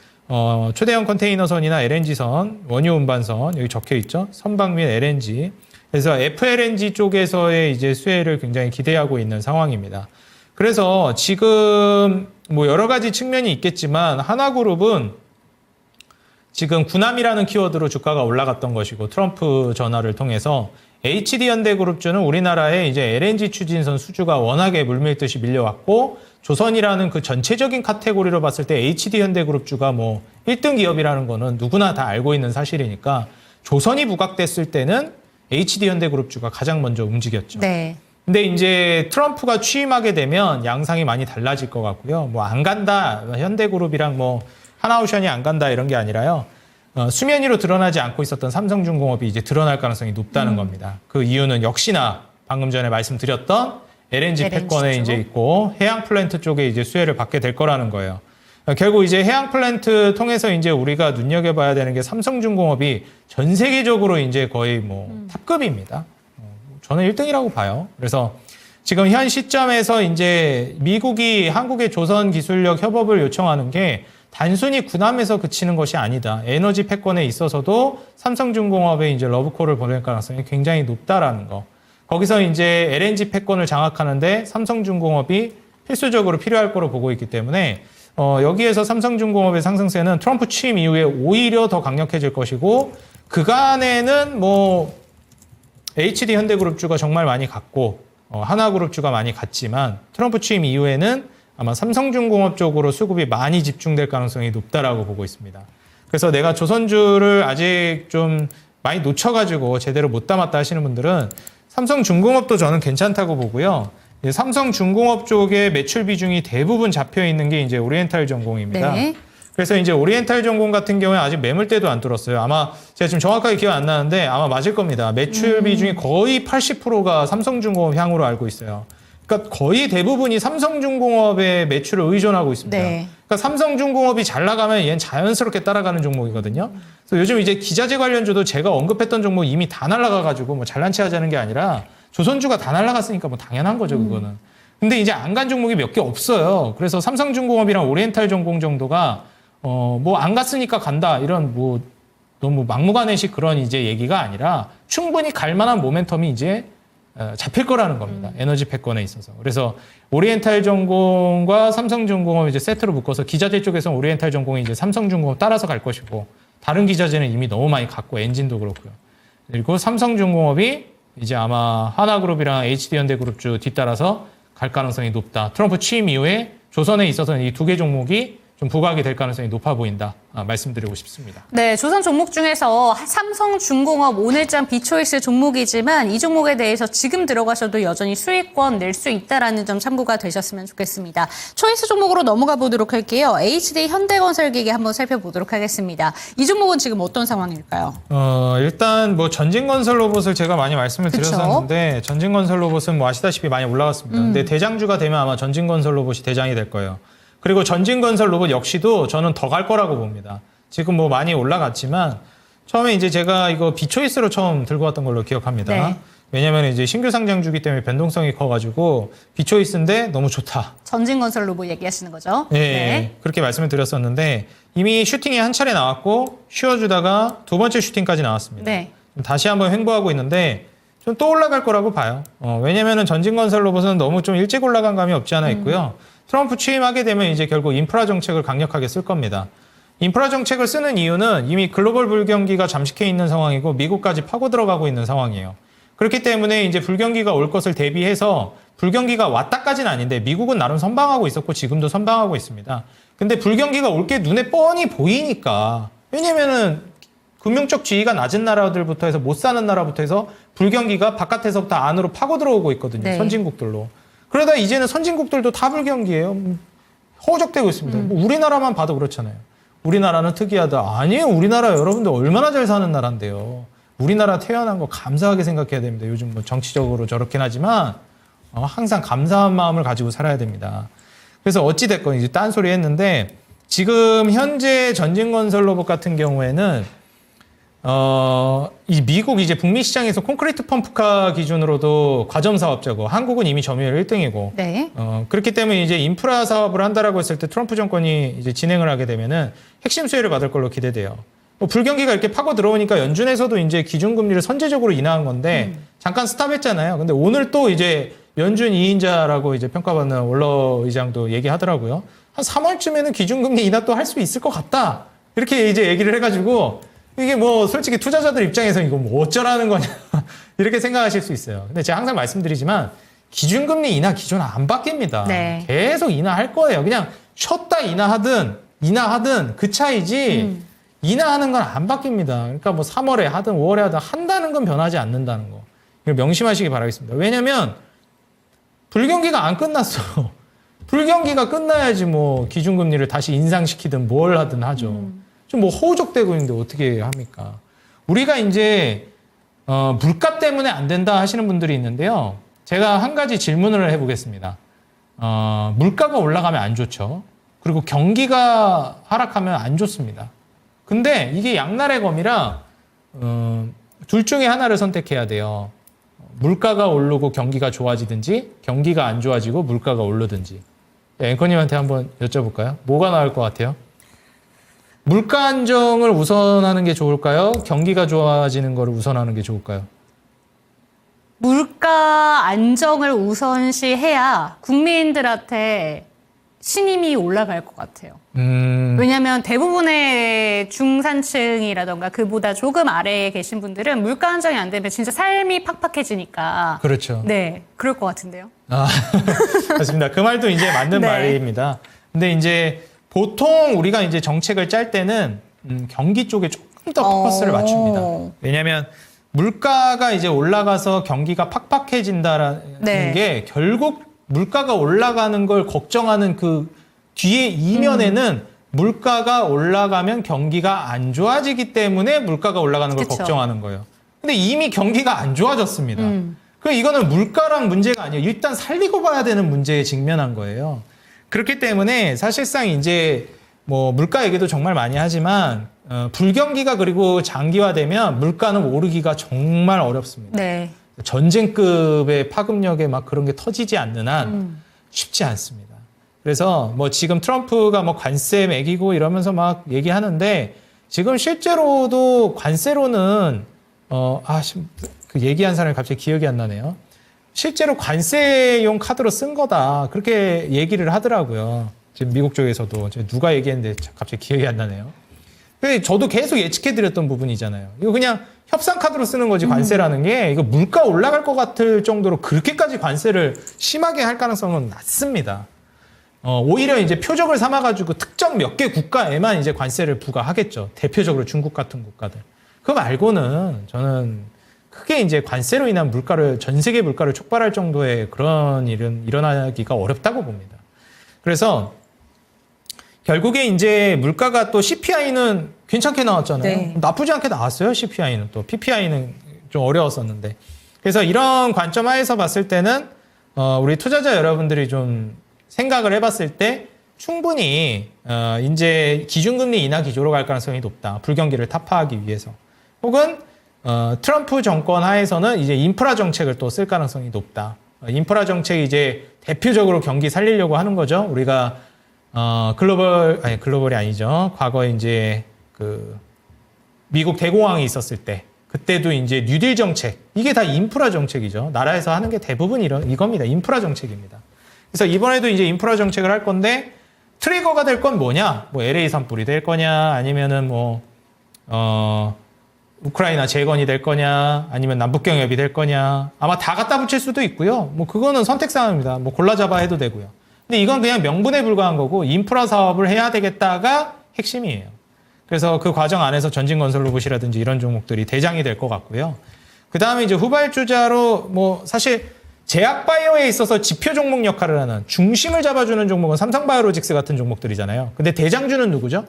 초대형 컨테이너선이나 LNG선, 원유 운반선 여기 적혀 있죠. 선박 및 LNG. 그래서 FLNG 쪽에서의 이제 수혜를 굉장히 기대하고 있는 상황입니다. 그래서 지금 뭐 여러 가지 측면이 있겠지만 하나그룹은 지금 군함이라는 키워드로 주가가 올라갔던 것이고 트럼프 전화를 통해서 HD현대그룹주는 우리나라의 이제 LNG 추진선 수주가 워낙에 물밀듯이 밀려왔고 조선이라는 그 전체적인 카테고리로 봤을 때 HD현대그룹주가 뭐 1등 기업이라는 거는 누구나 다 알고 있는 사실이니까 조선이 부각됐을 때는 HD현대그룹주가 가장 먼저 움직였죠. 네. 근데 이제 트럼프가 취임하게 되면 양상이 많이 달라질 것 같고요. 뭐 안 간다, 현대그룹이랑 뭐 하나오션이 안 간다 이런 게 아니라요. 수면 위로 드러나지 않고 있었던 삼성중공업이 이제 드러날 가능성이 높다는 겁니다. 그 이유는 역시나 방금 전에 말씀드렸던 LNG 패권에 쪽. 이제 있고 해양 플랜트 쪽에 이제 수혜를 받게 될 거라는 거예요. 결국 이제 해양 플랜트 통해서 이제 우리가 눈여겨봐야 되는 게 삼성중공업이 전 세계적으로 이제 거의 뭐 탑급입니다. 저는 1등이라고 봐요. 그래서 지금 현 시점에서 이제 미국이 한국의 조선 기술력 협업을 요청하는 게 단순히 군함에서 그치는 것이 아니다. 에너지 패권에 있어서도 삼성중공업에 이제 러브콜을 보낼 가능성이 굉장히 높다라는 거. 거기서 이제 LNG 패권을 장악하는데 삼성중공업이 필수적으로 필요할 거로 보고 있기 때문에 여기에서 삼성중공업의 상승세는 트럼프 취임 이후에 오히려 더 강력해질 것이고 그간에는 뭐 HD 현대그룹주가 정말 많이 갔고 하나그룹주가 많이 갔지만 트럼프 취임 이후에는 아마 삼성중공업 쪽으로 수급이 많이 집중될 가능성이 높다라고 보고 있습니다. 그래서 내가 조선주를 아직 좀 많이 놓쳐가지고 제대로 못 담았다 하시는 분들은 삼성중공업도 저는 괜찮다고 보고요. 삼성중공업 쪽에 매출 비중이 대부분 잡혀 있는 게 이제 오리엔탈 전공입니다. 네. 그래서 이제 오리엔탈 전공 같은 경우에 아직 매물대도 안 뚫었어요. 아마 제가 지금 정확하게 기억 안 나는데 아마 맞을 겁니다. 매출 비중이 거의 80%가 삼성중공업 향으로 알고 있어요. 그러니까 거의 대부분이 삼성중공업의 매출을 의존하고 있습니다. 네. 그러니까 삼성중공업이 잘 나가면 얘는 자연스럽게 따라가는 종목이거든요. 그래서 요즘 이제 기자재 관련주도 제가 언급했던 종목 이미 다 날아가가지고 뭐 잘난 체 하자는 게 아니라 조선주가 다 날아갔으니까 뭐 당연한 거죠, 그거는. 근데 이제 안 간 종목이 몇 개 없어요. 그래서 삼성중공업이랑 오리엔탈 전공 정도가 뭐 안 갔으니까 간다 이런 뭐 너무 막무가내식 그런 이제 얘기가 아니라 충분히 갈 만한 모멘텀이 이제 잡힐 거라는 겁니다. 에너지 패권에 있어서. 그래서 오리엔탈 전공과 삼성중공업 이제 세트로 묶어서 기자재 쪽에서는 오리엔탈 전공이 이제 삼성중공업 따라서 갈 것이고 다른 기자재는 이미 너무 많이 갔고 엔진도 그렇고요. 그리고 삼성중공업이 이제 아마 하나그룹이랑 HD현대그룹주 뒤따라서 갈 가능성이 높다. 트럼프 취임 이후에 조선에 있어서는 이 두 개 종목이 좀 부각이 될 가능성이 높아 보인다. 말씀드리고 싶습니다. 네, 조선 종목 중에서 삼성중공업 오늘장 비초이스 종목이지만 이 종목에 대해서 지금 들어가셔도 여전히 수익권 낼 수 있다라는 점 참고가 되셨으면 좋겠습니다. 초이스 종목으로 넘어가 보도록 할게요. HD 현대건설기계 한번 살펴보도록 하겠습니다. 이 종목은 지금 어떤 상황일까요? 일단 뭐 전진건설 로봇을 제가 많이 말씀을 그쵸? 드렸었는데 전진건설 로봇은 뭐 아시다시피 많이 올라갔습니다. 근데 대장주가 되면 아마 전진건설 로봇이 대장이 될 거예요. 그리고 전진건설 로봇 역시도 저는 더 갈 거라고 봅니다. 지금 뭐 많이 올라갔지만 처음에 이제 제가 이거 비초이스로 처음 들고 왔던 걸로 기억합니다. 네. 왜냐면 이제 신규 상장주기 때문에 변동성이 커가지고 비초이스인데 너무 좋다. 전진건설 로봇 얘기하시는 거죠? 네. 그렇게 말씀을 드렸었는데 이미 슈팅이 한 차례 나왔고 쉬어주다가 두 번째 슈팅까지 나왔습니다. 네. 다시 한번 횡보하고 있는데 좀 또 올라갈 거라고 봐요. 왜냐면은 전진건설 로봇은 너무 좀 일찍 올라간 감이 없지 않아 있고요. 트럼프 취임하게 되면 이제 결국 인프라 정책을 강력하게 쓸 겁니다. 인프라 정책을 쓰는 이유는 이미 글로벌 불경기가 잠식해 있는 상황이고 미국까지 파고 들어가고 있는 상황이에요. 그렇기 때문에 이제 불경기가 올 것을 대비해서 불경기가 왔다까지는 아닌데 미국은 나름 선방하고 있었고 지금도 선방하고 있습니다. 근데 불경기가 올 게 눈에 뻔히 보이니까 왜냐면은 금융적 지위가 낮은 나라들부터 해서 못 사는 나라부터 해서 불경기가 바깥에서부터 안으로 파고 들어오고 있거든요. 네. 선진국들로. 그러다 이제는 선진국들도 다 불경기예요. 허우적대고 있습니다. 뭐 우리나라만 봐도 그렇잖아요. 우리나라는 특이하다. 아니에요. 우리나라 여러분들 얼마나 잘 사는 나라인데요. 우리나라 태어난 거 감사하게 생각해야 됩니다. 요즘 뭐 정치적으로 저렇긴 하지만 항상 감사한 마음을 가지고 살아야 됩니다. 그래서 어찌됐건 이제 딴소리 했는데 지금 현재 전진건설 로봇 같은 경우에는 이 미국 이제 북미 시장에서 콘크리트 펌프카 기준으로도 과점 사업자고 한국은 이미 점유율 1등이고 네. 그렇기 때문에 이제 인프라 사업을 한다라고 했을 때 트럼프 정권이 이제 진행을 하게 되면은 핵심 수혜를 받을 걸로 기대돼요. 뭐 불경기가 이렇게 파고 들어오니까 연준에서도 이제 기준금리를 선제적으로 인하한 건데 잠깐 스탑했잖아요. 근데 오늘 또 이제 연준 2인자라고 이제 평가받는 월러 의장도 얘기하더라고요. 한 3월쯤에는 기준금리 인하 또 할 수 있을 것 같다. 이렇게 이제 얘기를 해가지고 이게 뭐 솔직히 투자자들 입장에서 이거 뭐 어쩌라는 거냐 이렇게 생각하실 수 있어요. 근데 제가 항상 말씀드리지만 기준금리 인하 기존 안 바뀝니다. 네. 계속 인하할 거예요. 그냥 쉬었다 인하하든 그 차이지 인하하는 건 안 바뀝니다. 그러니까 뭐 3월에 하든 5월에 하든 한다는 건 변하지 않는다는 거. 이걸 명심하시기 바라겠습니다. 왜냐면 불경기가 안 끝났어. 불경기가 끝나야지 뭐 기준금리를 다시 인상시키든 뭘 하든 하죠. 좀 뭐 허우적대고 있는데 어떻게 합니까? 우리가 이제 물가 때문에 안 된다 하시는 분들이 있는데요. 제가 한 가지 질문을 해보겠습니다. 물가가 올라가면 안 좋죠. 그리고 경기가 하락하면 안 좋습니다. 근데 이게 양날의 검이라 둘 중에 하나를 선택해야 돼요. 물가가 오르고 경기가 좋아지든지 경기가 안 좋아지고 물가가 오르든지. 앵커님한테 한번 여쭤볼까요? 뭐가 나을 것 같아요? 물가 안정을 우선하는 게 좋을까요? 경기가 좋아지는 거를 우선하는 게 좋을까요? 물가 안정을 우선시해야 국민들한테 신임이 올라갈 것 같아요. 왜냐하면 대부분의 중산층이라던가 그보다 조금 아래에 계신 분들은 물가 안정이 안 되면 진짜 삶이 팍팍해지니까. 그렇죠. 네, 그럴 것 같은데요. 아, 맞습니다. 그 말도 이제 맞는 네. 말입니다. 근데 이제 보통 우리가 이제 정책을 짤 때는 경기 쪽에 조금 더 포커스를 맞춥니다. 왜냐하면 물가가 이제 올라가서 경기가 팍팍해진다라는 네. 게 결국 물가가 올라가는 걸 걱정하는 그 뒤에 이면에는 물가가 올라가면 경기가 안 좋아지기 때문에 물가가 올라가는 걸 그쵸. 걱정하는 거예요. 근데 이미 경기가 안 좋아졌습니다. 그럼 이거는 물가랑 문제가 아니에요. 일단 살리고 봐야 되는 문제에 직면한 거예요. 그렇기 때문에 사실상 이제 뭐 물가 얘기도 정말 많이 하지만 불경기가 그리고 장기화되면 물가는 오르기가 정말 어렵습니다. 네. 전쟁급의 파급력에 막 그런 게 터지지 않는 한 쉽지 않습니다. 그래서 뭐 지금 트럼프가 뭐 관세 매기고 이러면서 막 얘기하는데 지금 실제로도 관세로는 그 얘기한 사람이 갑자기 기억이 안 나네요. 실제로 관세용 카드로 쓴 거다. 그렇게 얘기를 하더라고요. 지금 미국 쪽에서도. 누가 얘기했는데 갑자기 기억이 안 나네요. 근데 저도 계속 예측해드렸던 부분이잖아요. 이거 그냥 협상 카드로 쓰는 거지 관세라는 게 이거 물가 올라갈 것 같을 정도로 그렇게까지 관세를 심하게 할 가능성은 낮습니다. 오히려 이제 표적을 삼아가지고 특정 몇 개 국가에만 이제 관세를 부과하겠죠. 대표적으로 중국 같은 국가들. 그거 말고는 저는 크게 이제 관세로 인한 물가를, 전 세계 물가를 촉발할 정도의 그런 일은 일어나기가 어렵다고 봅니다. 그래서 결국에 이제 물가가 또 CPI는 괜찮게 나왔잖아요. 네. 나쁘지 않게 나왔어요. CPI는 또 PPI는 좀 어려웠었는데. 그래서 이런 관점 하에서 봤을 때는 우리 투자자 여러분들이 좀 생각을 해봤을 때 충분히 이제 기준금리 인하 기조로 갈 가능성이 높다. 불경기를 타파하기 위해서. 혹은 트럼프 정권 하에서는 이제 인프라 정책을 또 쓸 가능성이 높다. 인프라 정책이 이제 대표적으로 경기 살리려고 하는 거죠. 우리가 글로벌이 아니죠. 과거에 이제 그 미국 대공황이 있었을 때 그때도 이제 뉴딜 정책 이게 다 인프라 정책이죠. 나라에서 하는 게 대부분 이겁니다. 인프라 정책입니다. 그래서 이번에도 이제 인프라 정책을 할 건데 트리거가 될 건 뭐냐? 뭐 LA 산불이 될 거냐? 아니면은 뭐 우크라이나 재건이 될 거냐? 아니면 남북경협이 될 거냐? 아마 다 갖다 붙일 수도 있고요. 뭐 그거는 선택사항입니다. 뭐 골라잡아 해도 되고요. 근데 이건 그냥 명분에 불과한 거고 인프라 사업을 해야 되겠다가 핵심이에요. 그래서 그 과정 안에서 전진건설 로봇이라든지 이런 종목들이 대장이 될 것 같고요. 그 다음에 이제 후발주자로 뭐 사실 제약바이오에 있어서 지표 종목 역할을 하는 중심을 잡아주는 종목은 삼성바이오로직스 같은 종목들이잖아요. 근데 대장주는 누구죠?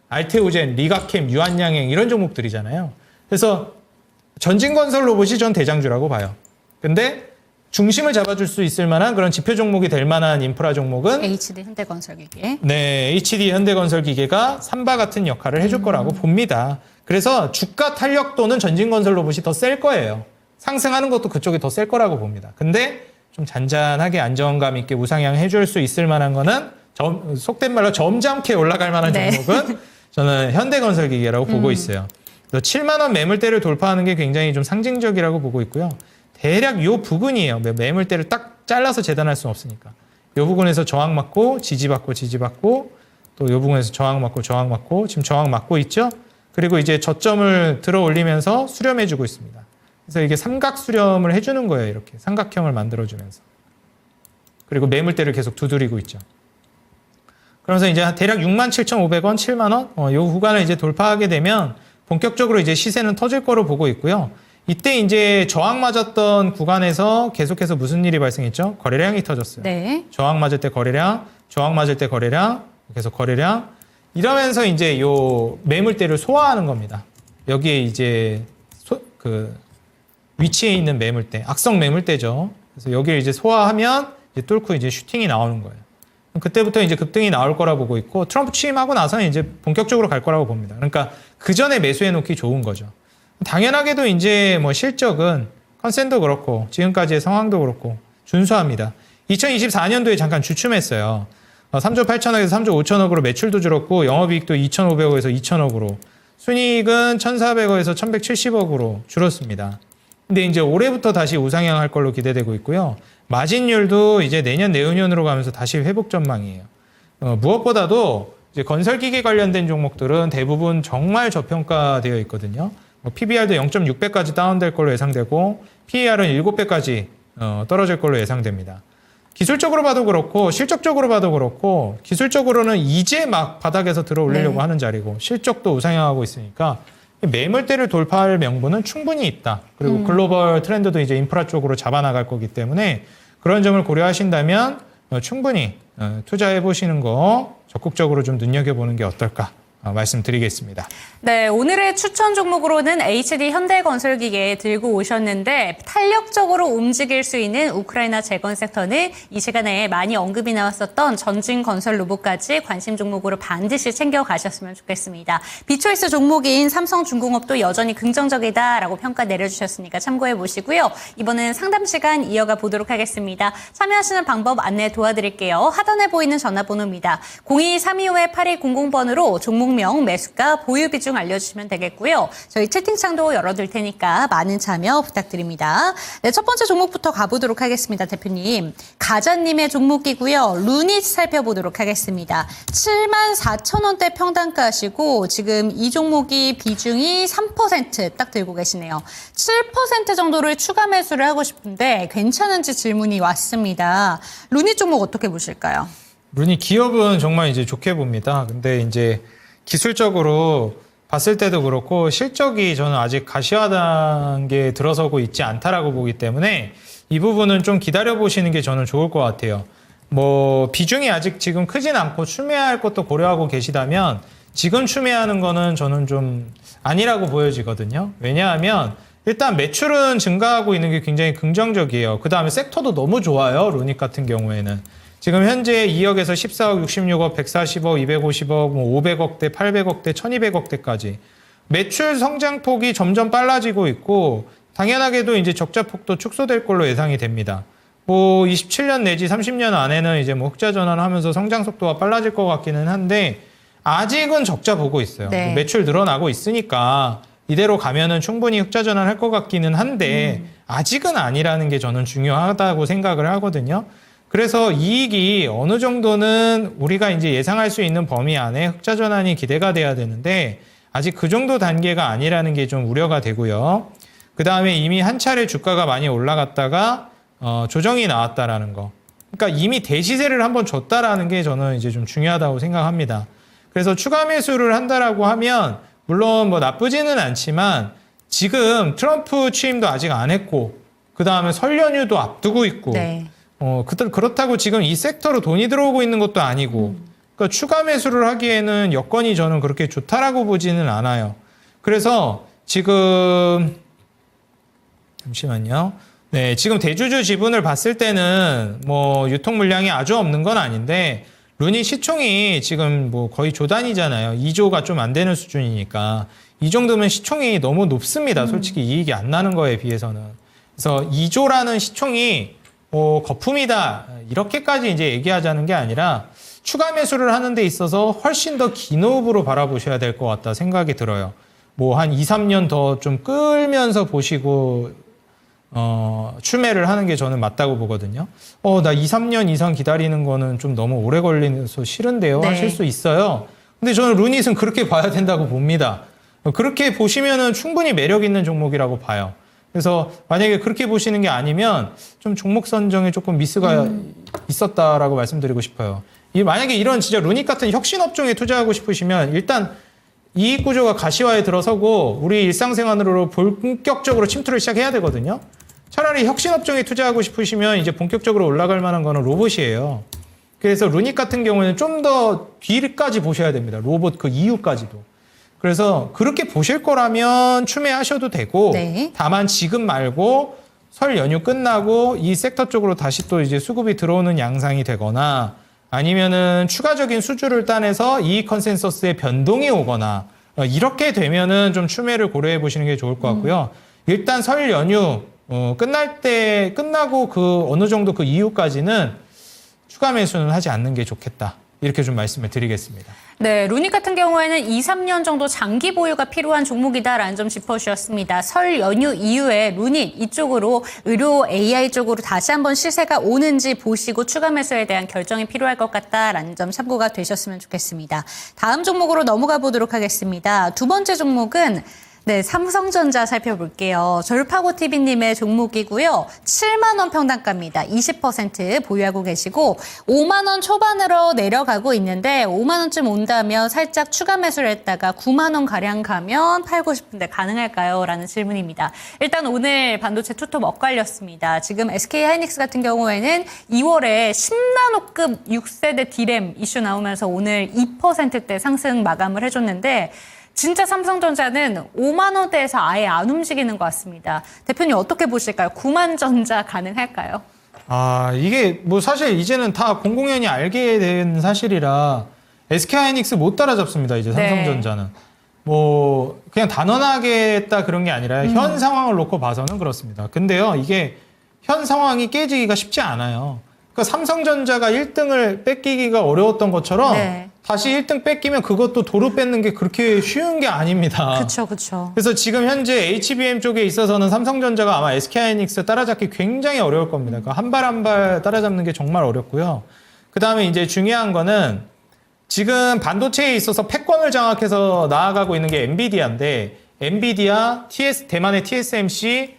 알테오젠, 리가캠, 유한양행 이런 종목들이잖아요. 그래서 전진건설 로봇이 전 대장주라고 봐요. 근데 중심을 잡아줄 수 있을 만한 그런 지표 종목이 될 만한 인프라 종목은 HD 현대건설기계. 네, HD 현대건설기계가 삼바 같은 역할을 해줄 거라고 봅니다. 그래서 주가 탄력도는 전진건설 로봇이 더 셀 거예요. 상승하는 것도 그쪽이 더 셀 거라고 봅니다. 근데 좀 잔잔하게 안정감 있게 우상향 해줄 수 있을 만한 거는 속된 말로 점잖게 올라갈 만한 네. 종목은 저는 현대건설기계라고 보고 있어요. 7만 원 매물대를 돌파하는 게 굉장히 좀 상징적이라고 보고 있고요. 대략 요 부근이에요. 매물대를 딱 잘라서 재단할 수는 없으니까. 이 부분에서 저항 맞고 지지받고 지지받고 또 이 부분에서 저항 맞고 저항 맞고 지금 저항 맞고 있죠. 그리고 이제 저점을 들어 올리면서 수렴해주고 있습니다. 그래서 이게 삼각 수렴을 해주는 거예요. 이렇게 삼각형을 만들어주면서. 그리고 매물대를 계속 두드리고 있죠. 그러면서 이제 대략 67,500원, 7만 원, 요 구간을 이제 돌파하게 되면 본격적으로 이제 시세는 터질 거로 보고 있고요. 이때 이제 저항 맞았던 구간에서 계속해서 무슨 일이 발생했죠? 거래량이 터졌어요. 네. 저항 맞을 때 거래량, 저항 맞을 때 거래량, 계속 거래량. 이러면서 이제 요 매물대를 소화하는 겁니다. 여기에 이제 위치에 있는 매물대, 악성 매물대죠. 그래서 여기를 이제 소화하면 이제 뚫고 이제 슈팅이 나오는 거예요. 그때부터 이제 급등이 나올 거라 보고 있고 트럼프 취임하고 나서는 이제 본격적으로 갈 거라고 봅니다. 그러니까 그 전에 매수해 놓기 좋은 거죠. 당연하게도 이제 뭐 실적은 컨센도 그렇고 지금까지의 상황도 그렇고 준수합니다. 2024년도에 잠깐 주춤했어요. 3조 8천억에서 3조 5천억으로 매출도 줄었고 영업이익도 2,500억에서 2,000억으로 순이익은 1,400억에서 1,170억으로 줄었습니다. 근데 이제 올해부터 다시 우상향할 걸로 기대되고 있고요. 마진율도 이제 내년 내후년으로 가면서 다시 회복 전망이에요. 무엇보다도 이제 건설기계 관련된 종목들은 대부분 정말 저평가되어 있거든요. PBR도 0.6배까지 다운될 걸로 예상되고 PER은 7배까지 떨어질 걸로 예상됩니다. 기술적으로 봐도 그렇고 실적적으로 봐도 그렇고 기술적으로는 이제 막 바닥에서 들어올리려고 하는 자리고 실적도 우상향하고 있으니까 매물대를 돌파할 명분은 충분히 있다. 그리고 글로벌 트렌드도 이제 인프라 쪽으로 잡아나갈 거기 때문에 그런 점을 고려하신다면 충분히 투자해 보시는 거 적극적으로 좀 눈여겨보는 게 어떨까 말씀드리겠습니다. 네, 오늘의 추천 종목으로는 HD 현대건설기계 들고 오셨는데 탄력적으로 움직일 수 있는 우크라이나 재건 섹터는 이 시간에 많이 언급이 나왔었던 전진건설 로봇까지 관심 종목으로 반드시 챙겨가셨으면 좋겠습니다. 비초이스 종목인 삼성중공업도 여전히 긍정적이다라고 평가 내려주셨으니까 참고해 보시고요. 이번엔 상담 시간 이어가 보도록 하겠습니다. 참여하시는 방법 안내 도와드릴게요. 하단에 보이는 전화번호입니다. 02-325-8200번으로 종목명, 매수가, 보유 비중 알려주시면 되겠고요. 저희 채팅창도 열어둘 테니까 많은 참여 부탁드립니다. 네, 첫 번째 종목부터 가보도록 하겠습니다. 대표님. 가자님의 종목이고요. 루닛 살펴보도록 하겠습니다. 74,000원대 평단가시고 지금 이 종목이 비중이 3% 딱 들고 계시네요. 7% 정도를 추가 매수를 하고 싶은데 괜찮은지 질문이 왔습니다. 루닛 종목 어떻게 보실까요? 루닛 기업은 정말 이제 좋게 봅니다. 근데 이제 기술적으로 봤을 때도 그렇고 실적이 저는 아직 가시화 단계에 들어서고 있지 않다라고 보기 때문에 이 부분은 좀 기다려 보시는 게 저는 좋을 것 같아요. 뭐 비중이 아직 지금 크진 않고 추매할 것도 고려하고 계시다면 지금 추매하는 거는 저는 좀 아니라고 보여지거든요. 왜냐하면 일단 매출은 증가하고 있는 게 굉장히 긍정적이에요. 그 다음에 섹터도 너무 좋아요. 루닛 같은 경우에는. 지금 현재 2억에서 14억, 66억, 140억, 250억, 500억대, 800억대, 1200억대까지 매출 성장폭이 점점 빨라지고 있고 당연하게도 이제 적자폭도 축소될 걸로 예상이 됩니다. 뭐 27년 내지 30년 안에는 이제 뭐 흑자 전환하면서 성장 속도가 빨라질 것 같기는 한데 아직은 적자 보고 있어요. 네. 매출 늘어나고 있으니까 이대로 가면은 충분히 흑자 전환할 것 같기는 한데 아직은 아니라는 게 저는 중요하다고 생각을 하거든요. 그래서 이익이 어느 정도는 우리가 이제 예상할 수 있는 범위 안에 흑자 전환이 기대가 돼야 되는데 아직 그 정도 단계가 아니라는 게 좀 우려가 되고요. 그 다음에 이미 한 차례 주가가 많이 올라갔다가 조정이 나왔다라는 거. 그러니까 이미 대시세를 한번 줬다라는 게 저는 이제 좀 중요하다고 생각합니다. 그래서 추가 매수를 한다라고 하면 물론 뭐 나쁘지는 않지만 지금 트럼프 취임도 아직 안 했고 그 다음에 설 연휴도 앞두고 있고 네. 그렇다고 지금 이 섹터로 돈이 들어오고 있는 것도 아니고 그러니까 추가 매수를 하기에는 여건이 저는 그렇게 좋다라고 보지는 않아요. 그래서 지금 잠시만요. 네, 지금 대주주 지분을 봤을 때는 뭐 유통 물량이 아주 없는 건 아닌데 루닛 시총이 지금 뭐 거의 조 단위잖아요. 2조가 좀 안 되는 수준이니까 이 정도면 시총이 너무 높습니다. 솔직히 이익이 안 나는 거에 비해서는. 그래서 2조라는 시총이 거품이다 이렇게까지 이제 얘기하자는 게 아니라 추가 매수를 하는 데 있어서 훨씬 더 긴 호흡으로 바라보셔야 될 것 같다 생각이 들어요. 뭐 한 2, 3년 더 좀 끌면서 보시고 추매를 하는 게 저는 맞다고 보거든요. 나 2, 3년 이상 기다리는 거는 좀 너무 오래 걸려서 싫은데요. 네. 하실 수 있어요. 근데 저는 루닛은 그렇게 봐야 된다고 봅니다. 그렇게 보시면은 충분히 매력 있는 종목이라고 봐요. 그래서 만약에 그렇게 보시는 게 아니면 좀 종목 선정에 조금 미스가 있었다라고 말씀드리고 싶어요. 만약에 이런 진짜 루닛 같은 혁신 업종에 투자하고 싶으시면 일단 이익 구조가 가시화에 들어서고 우리 일상생활으로 본격적으로 침투를 시작해야 되거든요. 차라리 혁신 업종에 투자하고 싶으시면 이제 본격적으로 올라갈 만한 거는 로봇이에요. 그래서 루닛 같은 경우에는 좀 더 뒤까지 보셔야 됩니다. 로봇 그 이후까지도. 그래서 그렇게 보실 거라면 추매하셔도 되고 네. 다만 지금 말고 설 연휴 끝나고 이 섹터 쪽으로 다시 또 이제 수급이 들어오는 양상이 되거나 아니면은 추가적인 수주를 따내서 이익 컨센서스의 변동이 오거나 이렇게 되면은 좀 추매를 고려해 보시는 게 좋을 것 같고요. 일단 설 연휴 끝나고 그 어느 정도 그 이후까지는 추가 매수는 하지 않는 게 좋겠다. 이렇게 좀 말씀을 드리겠습니다. 네, 루닛 같은 경우에는 2, 3년 정도 장기 보유가 필요한 종목이다라는 점 짚어주셨습니다. 설 연휴 이후에 루닛 이쪽으로 의료 AI 쪽으로 다시 한번 시세가 오는지 보시고 추가 매수에 대한 결정이 필요할 것 같다라는 점 참고가 되셨으면 좋겠습니다. 다음 종목으로 넘어가 보도록 하겠습니다. 두 번째 종목은 네, 삼성전자 살펴볼게요. 절파고TV님의 종목이고요. 7만 원 평단가입니다. 20% 보유하고 계시고 5만 원 초반으로 내려가고 있는데 5만 원쯤 온다면 살짝 추가 매수를 했다가 9만 원 가량 가면 팔고 싶은데 가능할까요? 라는 질문입니다. 일단 오늘 반도체 투톱 엇갈렸습니다. 지금 SK하이닉스 같은 경우에는 2월에 10나노급 6세대 D램 이슈 나오면서 오늘 2%대 상승 마감을 해줬는데 진짜 삼성전자는 5만 원대에서 아예 안 움직이는 것 같습니다. 대표님 어떻게 보실까요? 9만 전자 가능할까요? 이게 뭐 사실 이제는 다 공공연히 알게 된 사실이라 SK하이닉스 못 따라잡습니다. 이제 삼성전자는. 네. 뭐 그냥 단언하게 했다 그런 게 아니라 현 상황을 놓고 봐서는 그렇습니다. 근데요, 이게 현 상황이 깨지기가 쉽지 않아요. 그러니까 삼성전자가 1등을 뺏기기가 어려웠던 것처럼 네. 다시 1등 뺏기면 그것도 도로 뺏는 게 그렇게 쉬운 게 아닙니다. 그렇죠. 그래서 지금 현재 HBM 쪽에 있어서는 삼성전자가 아마 SK하이닉스 따라잡기 굉장히 어려울 겁니다. 그러니까 한 발 한 발 따라잡는 게 정말 어렵고요. 그 다음에 이제 중요한 거는 지금 반도체에 있어서 패권을 장악해서 나아가고 있는 게 엔비디아인데 엔비디아, 대만의 TSMC,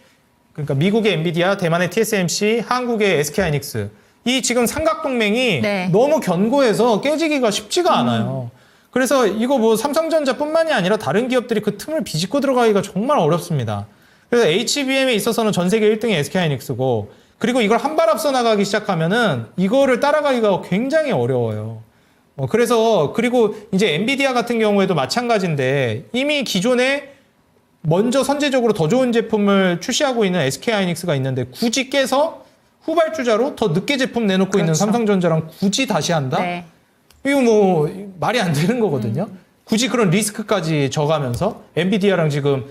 그러니까 미국의 엔비디아, 대만의 TSMC, 한국의 SK하이닉스 이 지금 삼각동맹이 네. 너무 견고해서 깨지기가 쉽지가 않아요. 그래서 이거 뭐 삼성전자뿐만이 아니라 다른 기업들이 그 틈을 비집고 들어가기가 정말 어렵습니다. 그래서 HBM에 있어서는 전 세계 1등이 SK하이닉스고 그리고 이걸 한 발 앞서 나가기 시작하면은 이거를 따라가기가 굉장히 어려워요. 그래서 그리고 이제 엔비디아 같은 경우에도 마찬가지인데 이미 기존에 먼저 선제적으로 더 좋은 제품을 출시하고 있는 SK하이닉스가 있는데 굳이 깨서 후발주자로 더 늦게 제품 내놓고 있는 삼성전자랑 굳이 다시 한다? 네. 이거 뭐 말이 안 되는 거거든요. 굳이 그런 리스크까지 져가면서 엔비디아랑 지금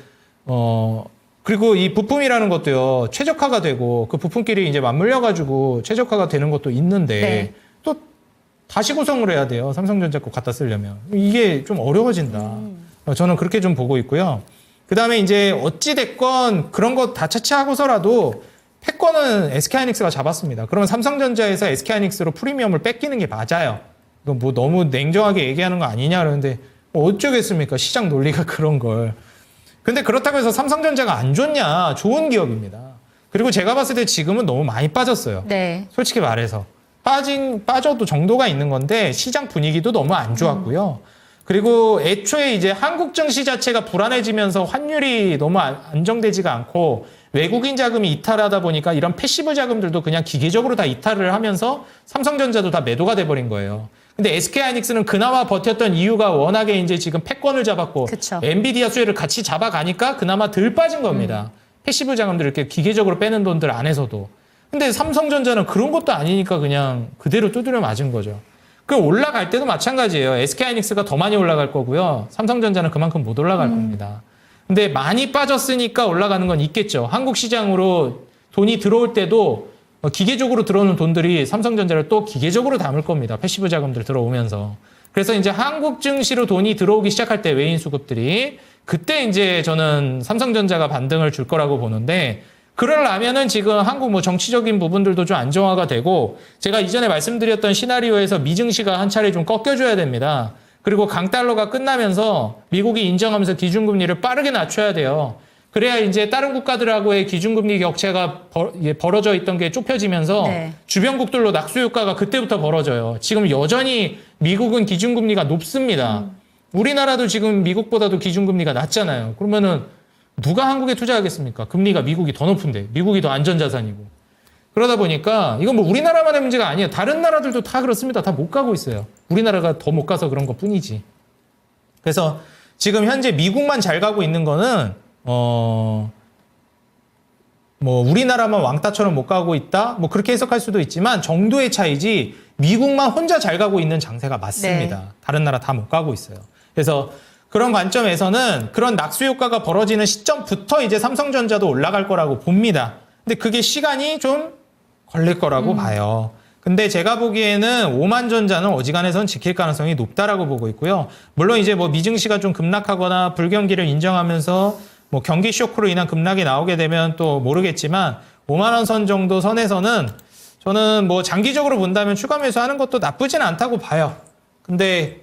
그리고 이 부품이라는 것도요 최적화가 되고 그 부품끼리 이제 맞물려 가지고 최적화가 되는 것도 있는데 네. 또 다시 구성을 해야 돼요. 삼성전자 거 갖다 쓰려면 이게 좀 어려워진다. 저는 그렇게 좀 보고 있고요. 그 다음에 이제 어찌 됐건 그런 거 다 차치하고서라도 패권은 SK하이닉스가 잡았습니다. 그러면 삼성전자에서 SK하이닉스로 프리미엄을 뺏기는 게 맞아요. 이건 뭐 너무 냉정하게 얘기하는 거 아니냐 그러는데 뭐 어쩌겠습니까? 시장 논리가 그런 걸. 근데 그렇다고 해서 삼성전자가 안 좋냐? 좋은 기업입니다. 그리고 제가 봤을 때 지금은 너무 많이 빠졌어요. 네. 솔직히 말해서. 빠져도 정도가 있는 건데 시장 분위기도 너무 안 좋았고요. 그리고 애초에 이제 한국 증시 자체가 불안해지면서 환율이 너무 안정되지가 않고 외국인 자금이 이탈하다 보니까 이런 패시브 자금들도 그냥 기계적으로 다 이탈을 하면서 삼성전자도 다 매도가 돼버린 거예요. 근데 SK하이닉스는 그나마 버텼던 이유가 워낙에 이제 지금 패권을 잡았고 그쵸. 엔비디아 수혜를 같이 잡아가니까 그나마 덜 빠진 겁니다. 패시브 자금들 이렇게 기계적으로 빼는 돈들 안에서도. 근데 삼성전자는 그런 것도 아니니까 그냥 그대로 두드려 맞은 거죠. 그럼 올라갈 때도 마찬가지예요. SK하이닉스가 더 많이 올라갈 거고요. 삼성전자는 그만큼 못 올라갈 겁니다. 근데 많이 빠졌으니까 올라가는 건 있겠죠. 한국 시장으로 돈이 들어올 때도 기계적으로 들어오는 돈들이 삼성전자를 또 기계적으로 담을 겁니다. 패시브 자금들 들어오면서. 그래서 이제 한국 증시로 돈이 들어오기 시작할 때 외인 수급들이 그때 이제 저는 삼성전자가 반등을 줄 거라고 보는데 그러려면은 지금 한국 뭐 정치적인 부분들도 좀 안정화가 되고 제가 이전에 말씀드렸던 시나리오에서 미증시가 한 차례 좀 꺾여줘야 됩니다. 그리고 강달러가 끝나면서 미국이 인정하면서 기준금리를 빠르게 낮춰야 돼요. 그래야 이제 다른 국가들하고의 기준금리 격차가 벌어져 있던 게 좁혀지면서 네. 주변국들로 낙수 효과가 그때부터 벌어져요. 지금 여전히 미국은 기준금리가 높습니다. 우리나라도 지금 미국보다도 기준금리가 낮잖아요. 그러면은 누가 한국에 투자하겠습니까? 금리가 미국이 더 높은데, 미국이 더 안전자산이고. 그러다 보니까 이건 뭐 우리나라만의 문제가 아니에요. 다른 나라들도 다 그렇습니다. 다 못 가고 있어요. 우리나라가 더 못 가서 그런 것 뿐이지. 그래서 지금 현재 미국만 잘 가고 있는 거는 뭐 우리나라만 왕따처럼 못 가고 있다? 뭐 그렇게 해석할 수도 있지만 정도의 차이지 미국만 혼자 잘 가고 있는 장세가 맞습니다. 네. 다른 나라 다 못 가고 있어요. 그래서 그런 관점에서는 그런 낙수 효과가 벌어지는 시점부터 이제 삼성전자도 올라갈 거라고 봅니다. 근데 그게 시간이 좀 걸릴 거라고 봐요. 근데 제가 보기에는 오만전자는 어지간해선 지킬 가능성이 높다라고 보고 있고요. 물론 이제 뭐 미증시가 좀 급락하거나 불경기를 인정하면서 뭐 경기 쇼크로 인한 급락이 나오게 되면 또 모르겠지만 5만 원 선 정도 선에서는 저는 뭐 장기적으로 본다면 추가 매수하는 것도 나쁘진 않다고 봐요. 근데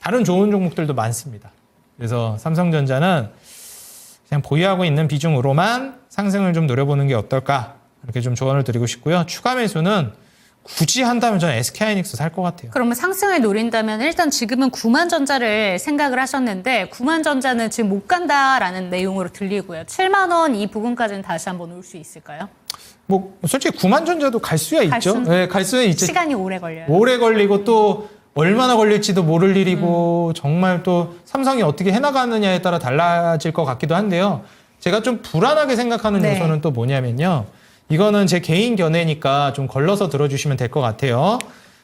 다른 좋은 종목들도 많습니다. 그래서 삼성전자는 그냥 보유하고 있는 비중으로만 상승을 좀 노려보는 게 어떨까 이렇게 좀 조언을 드리고 싶고요. 추가 매수는 굳이 한다면 저는 SK하이닉스 살 것 같아요. 그러면 상승을 노린다면 일단 지금은 구만전자를 생각을 하셨는데 구만전자는 지금 못 간다라는 내용으로 들리고요. 7만 원 이 부분까지는 다시 한번 올 수 있을까요? 뭐 솔직히 구만전자도 갈 수야 있죠. 네, 갈 수는 있죠. 시간이 오래 걸려요. 오래 걸리고 또 얼마나 걸릴지도 모를 일이고 정말 또 삼성이 어떻게 해나가느냐에 따라 달라질 것 같기도 한데요. 제가 좀 불안하게 생각하는 네. 요소는 또 뭐냐면요. 이거는 제 개인 견해니까 좀 걸러서 들어주시면 될 것 같아요.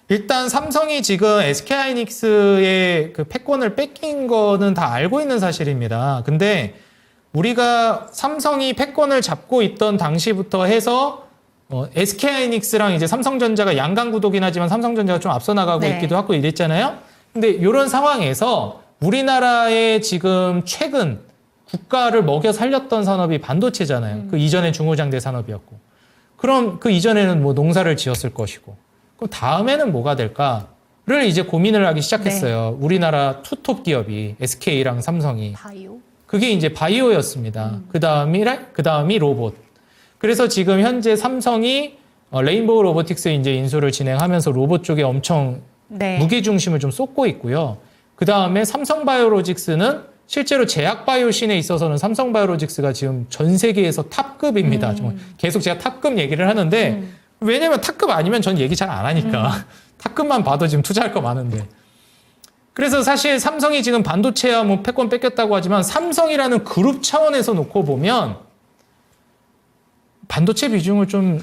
일단 삼성이 지금 SK하이닉스의 그 패권을 뺏긴 거는 다 알고 있는 사실입니다. 근데 우리가 삼성이 패권을 잡고 있던 당시부터 해서 SK하이닉스랑 이제 삼성전자가 양강구도긴 하지만 삼성전자가 좀 앞서 나가고 네. 있기도 하고 이랬잖아요. 근데 이런 상황에서 우리나라의 지금 최근 국가를 먹여 살렸던 산업이 반도체잖아요. 그 이전에 중소장대 산업이었고. 그럼 그 이전에는 뭐 농사를 지었을 것이고. 그럼 다음에는 뭐가 될까를 이제 고민을 하기 시작했어요. 우리나라 투톱 기업이 SK랑 삼성이. 바이오. 그게 이제 바이오였습니다. 그 다음이 로봇. 그래서 지금 현재 삼성이 레인보우 로보틱스 이제 인수를 진행하면서 로봇 쪽에 엄청 네. 무게 중심을 좀 쏟고 있고요. 그 다음에 삼성바이오로직스는 실제로 제약바이오 씬에 있어서는 삼성바이오로직스가 지금 전 세계에서 탑급입니다. 정말 계속 제가 탑급 얘기를 하는데 왜냐면 탑급 아니면 전 얘기 잘 안 하니까 탑급만 봐도 지금 투자할 거 많은데. 그래서 사실 삼성이 지금 반도체와 뭐 패권 뺏겼다고 하지만 삼성이라는 그룹 차원에서 놓고 보면 반도체 비중을 좀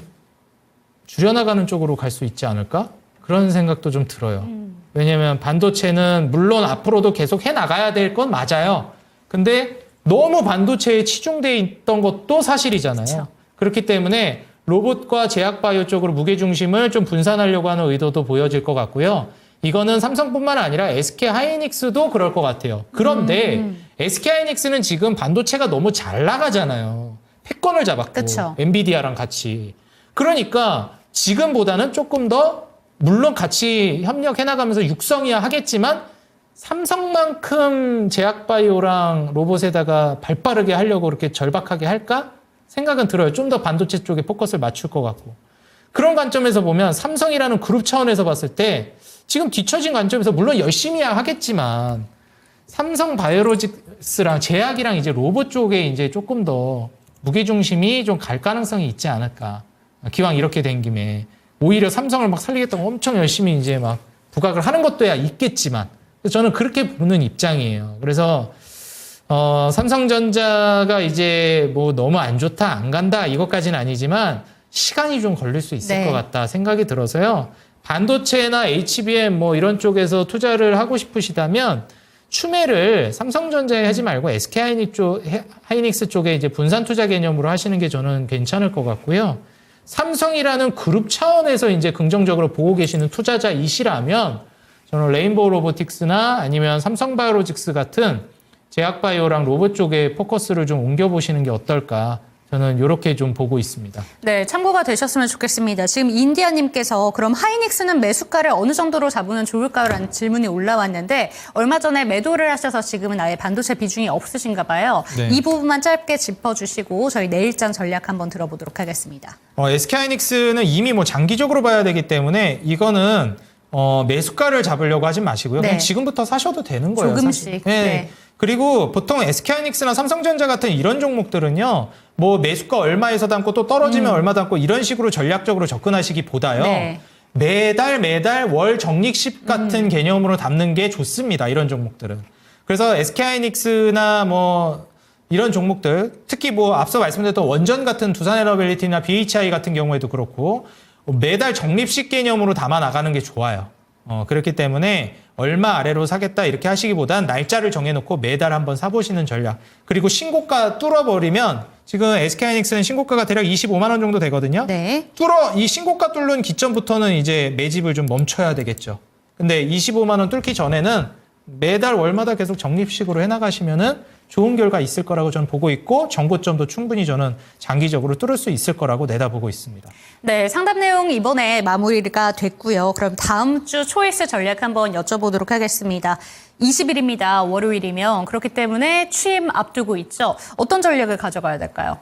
줄여나가는 쪽으로 갈 수 있지 않을까? 그런 생각도 좀 들어요. 왜냐면 반도체는 물론 앞으로도 계속 해나가야 될 건 맞아요. 근데 너무 반도체에 치중돼 있던 것도 사실이잖아요. 그쵸. 그렇기 때문에 로봇과 제약바이오 쪽으로 무게중심을 좀 분산하려고 하는 의도도 보여질 것 같고요. 이거는 삼성뿐만 아니라 SK하이닉스도 그럴 것 같아요. 그런데 SK하이닉스는 지금 반도체가 너무 잘 나가잖아요. 패권을 잡았고 그쵸. 엔비디아랑 같이. 그러니까 지금보다는 조금 더 물론 같이 협력해 나가면서 육성이야 하겠지만 삼성만큼 제약바이오랑 로봇에다가 발빠르게 하려고 그렇게 절박하게 할까? 생각은 들어요. 좀 더 반도체 쪽에 포커스를 맞출 것 같고. 그런 관점에서 보면 삼성이라는 그룹 차원에서 봤을 때 지금 뒤처진 관점에서 물론 열심히 하겠지만 삼성바이오로직스랑 제약이랑 이제 로봇 쪽에 이제 조금 더 무게중심이 좀 갈 가능성이 있지 않을까. 기왕 이렇게 된 김에 오히려 삼성을 막 살리겠다고 엄청 열심히 이제 막 부각을 하는 것도야 있겠지만 저는 그렇게 보는 입장이에요. 그래서 삼성전자가 이제 뭐 너무 안 좋다 안 간다 이것까지는 아니지만 시간이 좀 걸릴 수 있을 네. 것 같다 생각이 들어서요. 반도체나 HBM 뭐 이런 쪽에서 투자를 하고 싶으시다면 추매를 삼성전자에 하지 말고 SK하이닉스 쪽에 이제 분산 투자 개념으로 하시는 게 저는 괜찮을 것 같고요. 삼성이라는 그룹 차원에서 이제 긍정적으로 보고 계시는 투자자이시라면 저는 레인보우 로보틱스나 아니면 삼성바이오로직스 같은 제약바이오랑 로봇 쪽에 포커스를 좀 옮겨보시는 게 어떨까 저는 이렇게 좀 보고 있습니다. 네, 참고가 되셨으면 좋겠습니다. 지금 인디아님께서 그럼 하이닉스는 매수가를 어느 정도로 잡으면 좋을까요라는 질문이 올라왔는데 얼마 전에 매도를 하셔서 지금은 아예 반도체 비중이 없으신가 봐요. 네. 이 부분만 짧게 짚어주시고 저희 내일장 전략 한번 들어보도록 하겠습니다. SK하이닉스는 이미 뭐 장기적으로 봐야 되기 때문에 이거는 매수가를 잡으려고 하지 마시고요. 네. 그냥 지금부터 사셔도 되는 거예요. 조금씩. 사실. 네. 그리고 보통 SK하이닉스나 삼성전자 같은 이런 종목들은요. 뭐 매수가 얼마에서 담고 또 떨어지면 얼마 담고 이런 식으로 전략적으로 접근하시기보다요. 네. 매달 월 적립식 같은 개념으로 담는 게 좋습니다. 이런 종목들은. 그래서 SK하이닉스나 뭐 이런 종목들, 특히 뭐 앞서 말씀드렸던 원전 같은 두산에너빌리티나 BHI 같은 경우에도 그렇고 매달 적립식 개념으로 담아 나가는 게 좋아요. 그렇기 때문에 얼마 아래로 사겠다 이렇게 하시기보단 날짜를 정해놓고 매달 한번 사보시는 전략. 그리고 신고가 뚫어버리면 지금 SK하이닉스는 신고가가 대략 25만 원 정도 되거든요. 네. 이 신고가 뚫는 기점부터는 이제 매집을 좀 멈춰야 되겠죠. 근데 25만 원 뚫기 전에는 매달 월마다 계속 적립식으로 해나가시면은 좋은 결과 있을 거라고 저는 보고 있고 정고점도 충분히 저는 장기적으로 뚫을 수 있을 거라고 내다보고 있습니다. 네, 상담 내용 이번에 마무리가 됐고요. 그럼 다음 주 초이스 전략 한번 여쭤보도록 하겠습니다. 20일입니다. 월요일이면 그렇기 때문에 취임 앞두고 있죠. 어떤 전략을 가져가야 될까요?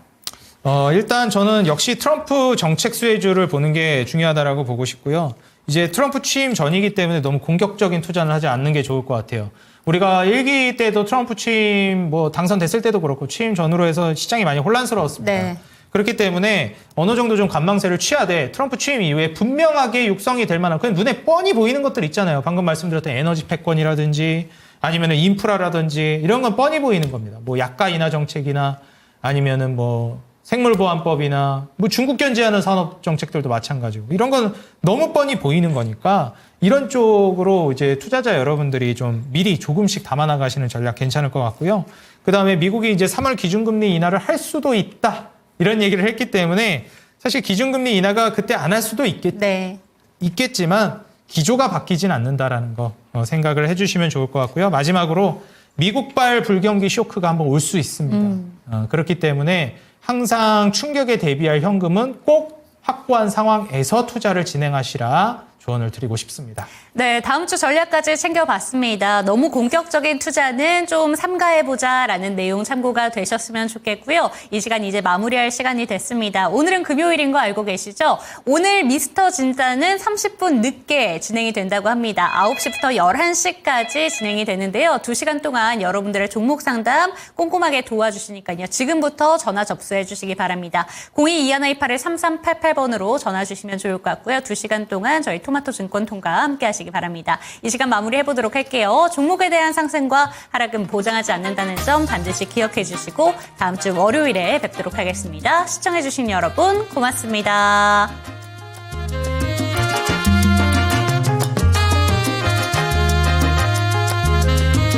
일단 저는 역시 트럼프 정책 수혜주를 보는 게 중요하다라고 보고 싶고요. 이제 트럼프 취임 전이기 때문에 너무 공격적인 투자는 하지 않는 게 좋을 것 같아요. 우리가 1기 때도 트럼프 취임 뭐 당선됐을 때도 그렇고 취임 전후로 해서 시장이 많이 혼란스러웠습니다. 네. 그렇기 때문에 어느 정도 좀 관망세를 취하되 트럼프 취임 이후에 분명하게 육성이 될 만한 그냥 눈에 뻔히 보이는 것들 있잖아요. 방금 말씀드렸던 에너지 패권이라든지 아니면은 인프라라든지 이런 건 뻔히 보이는 겁니다. 뭐 약가 인하 정책이나 아니면은 뭐 생물보안법이나 뭐 중국 견제하는 산업 정책들도 마찬가지고 이런 건 너무 뻔히 보이는 거니까 이런 쪽으로 이제 투자자 여러분들이 좀 미리 조금씩 담아 나가시는 전략 괜찮을 것 같고요. 그다음에 미국이 이제 3월 기준금리 인하를 할 수도 있다. 이런 얘기를 했기 때문에 사실 기준금리 인하가 그때 안 할 수도 있겠지만 기조가 바뀌진 않는다라는 거 생각을 해주시면 좋을 것 같고요. 마지막으로 미국발 불경기 쇼크가 한번 올 수 있습니다. 그렇기 때문에 항상 충격에 대비할 현금은 꼭 확보한 상황에서 투자를 진행하시라 조언을 드리고 싶습니다. 네, 다음 주 전략까지 챙겨봤습니다. 너무 공격적인 투자는 좀 삼가해보자라는 내용 참고가 되셨으면 좋겠고요. 이 시간 이제 마무리할 시간이 됐습니다. 오늘은 금요일인 거 알고 계시죠? 오늘 미스터 진단은 30분 늦게 진행이 된다고 합니다. 9시부터 11시까지 진행이 되는데요. 2시간 동안 여러분들의 종목 상담 꼼꼼하게 도와주시니까요. 지금부터 전화 접수해 주시기 바랍니다. 022128-3388번으로 전화 주시면 좋을 것 같고요. 2시간 동안 저희 토마토 증권 통과 함께 하시기 바랍니다. 이 시간 마무리해보도록 할게요. 종목에 대한 상승과 하락은 보장하지 않는다는 점 반드시 기억해 주시고 다음 주 월요일에 뵙도록 하겠습니다. 시청해주신 여러분 고맙습니다.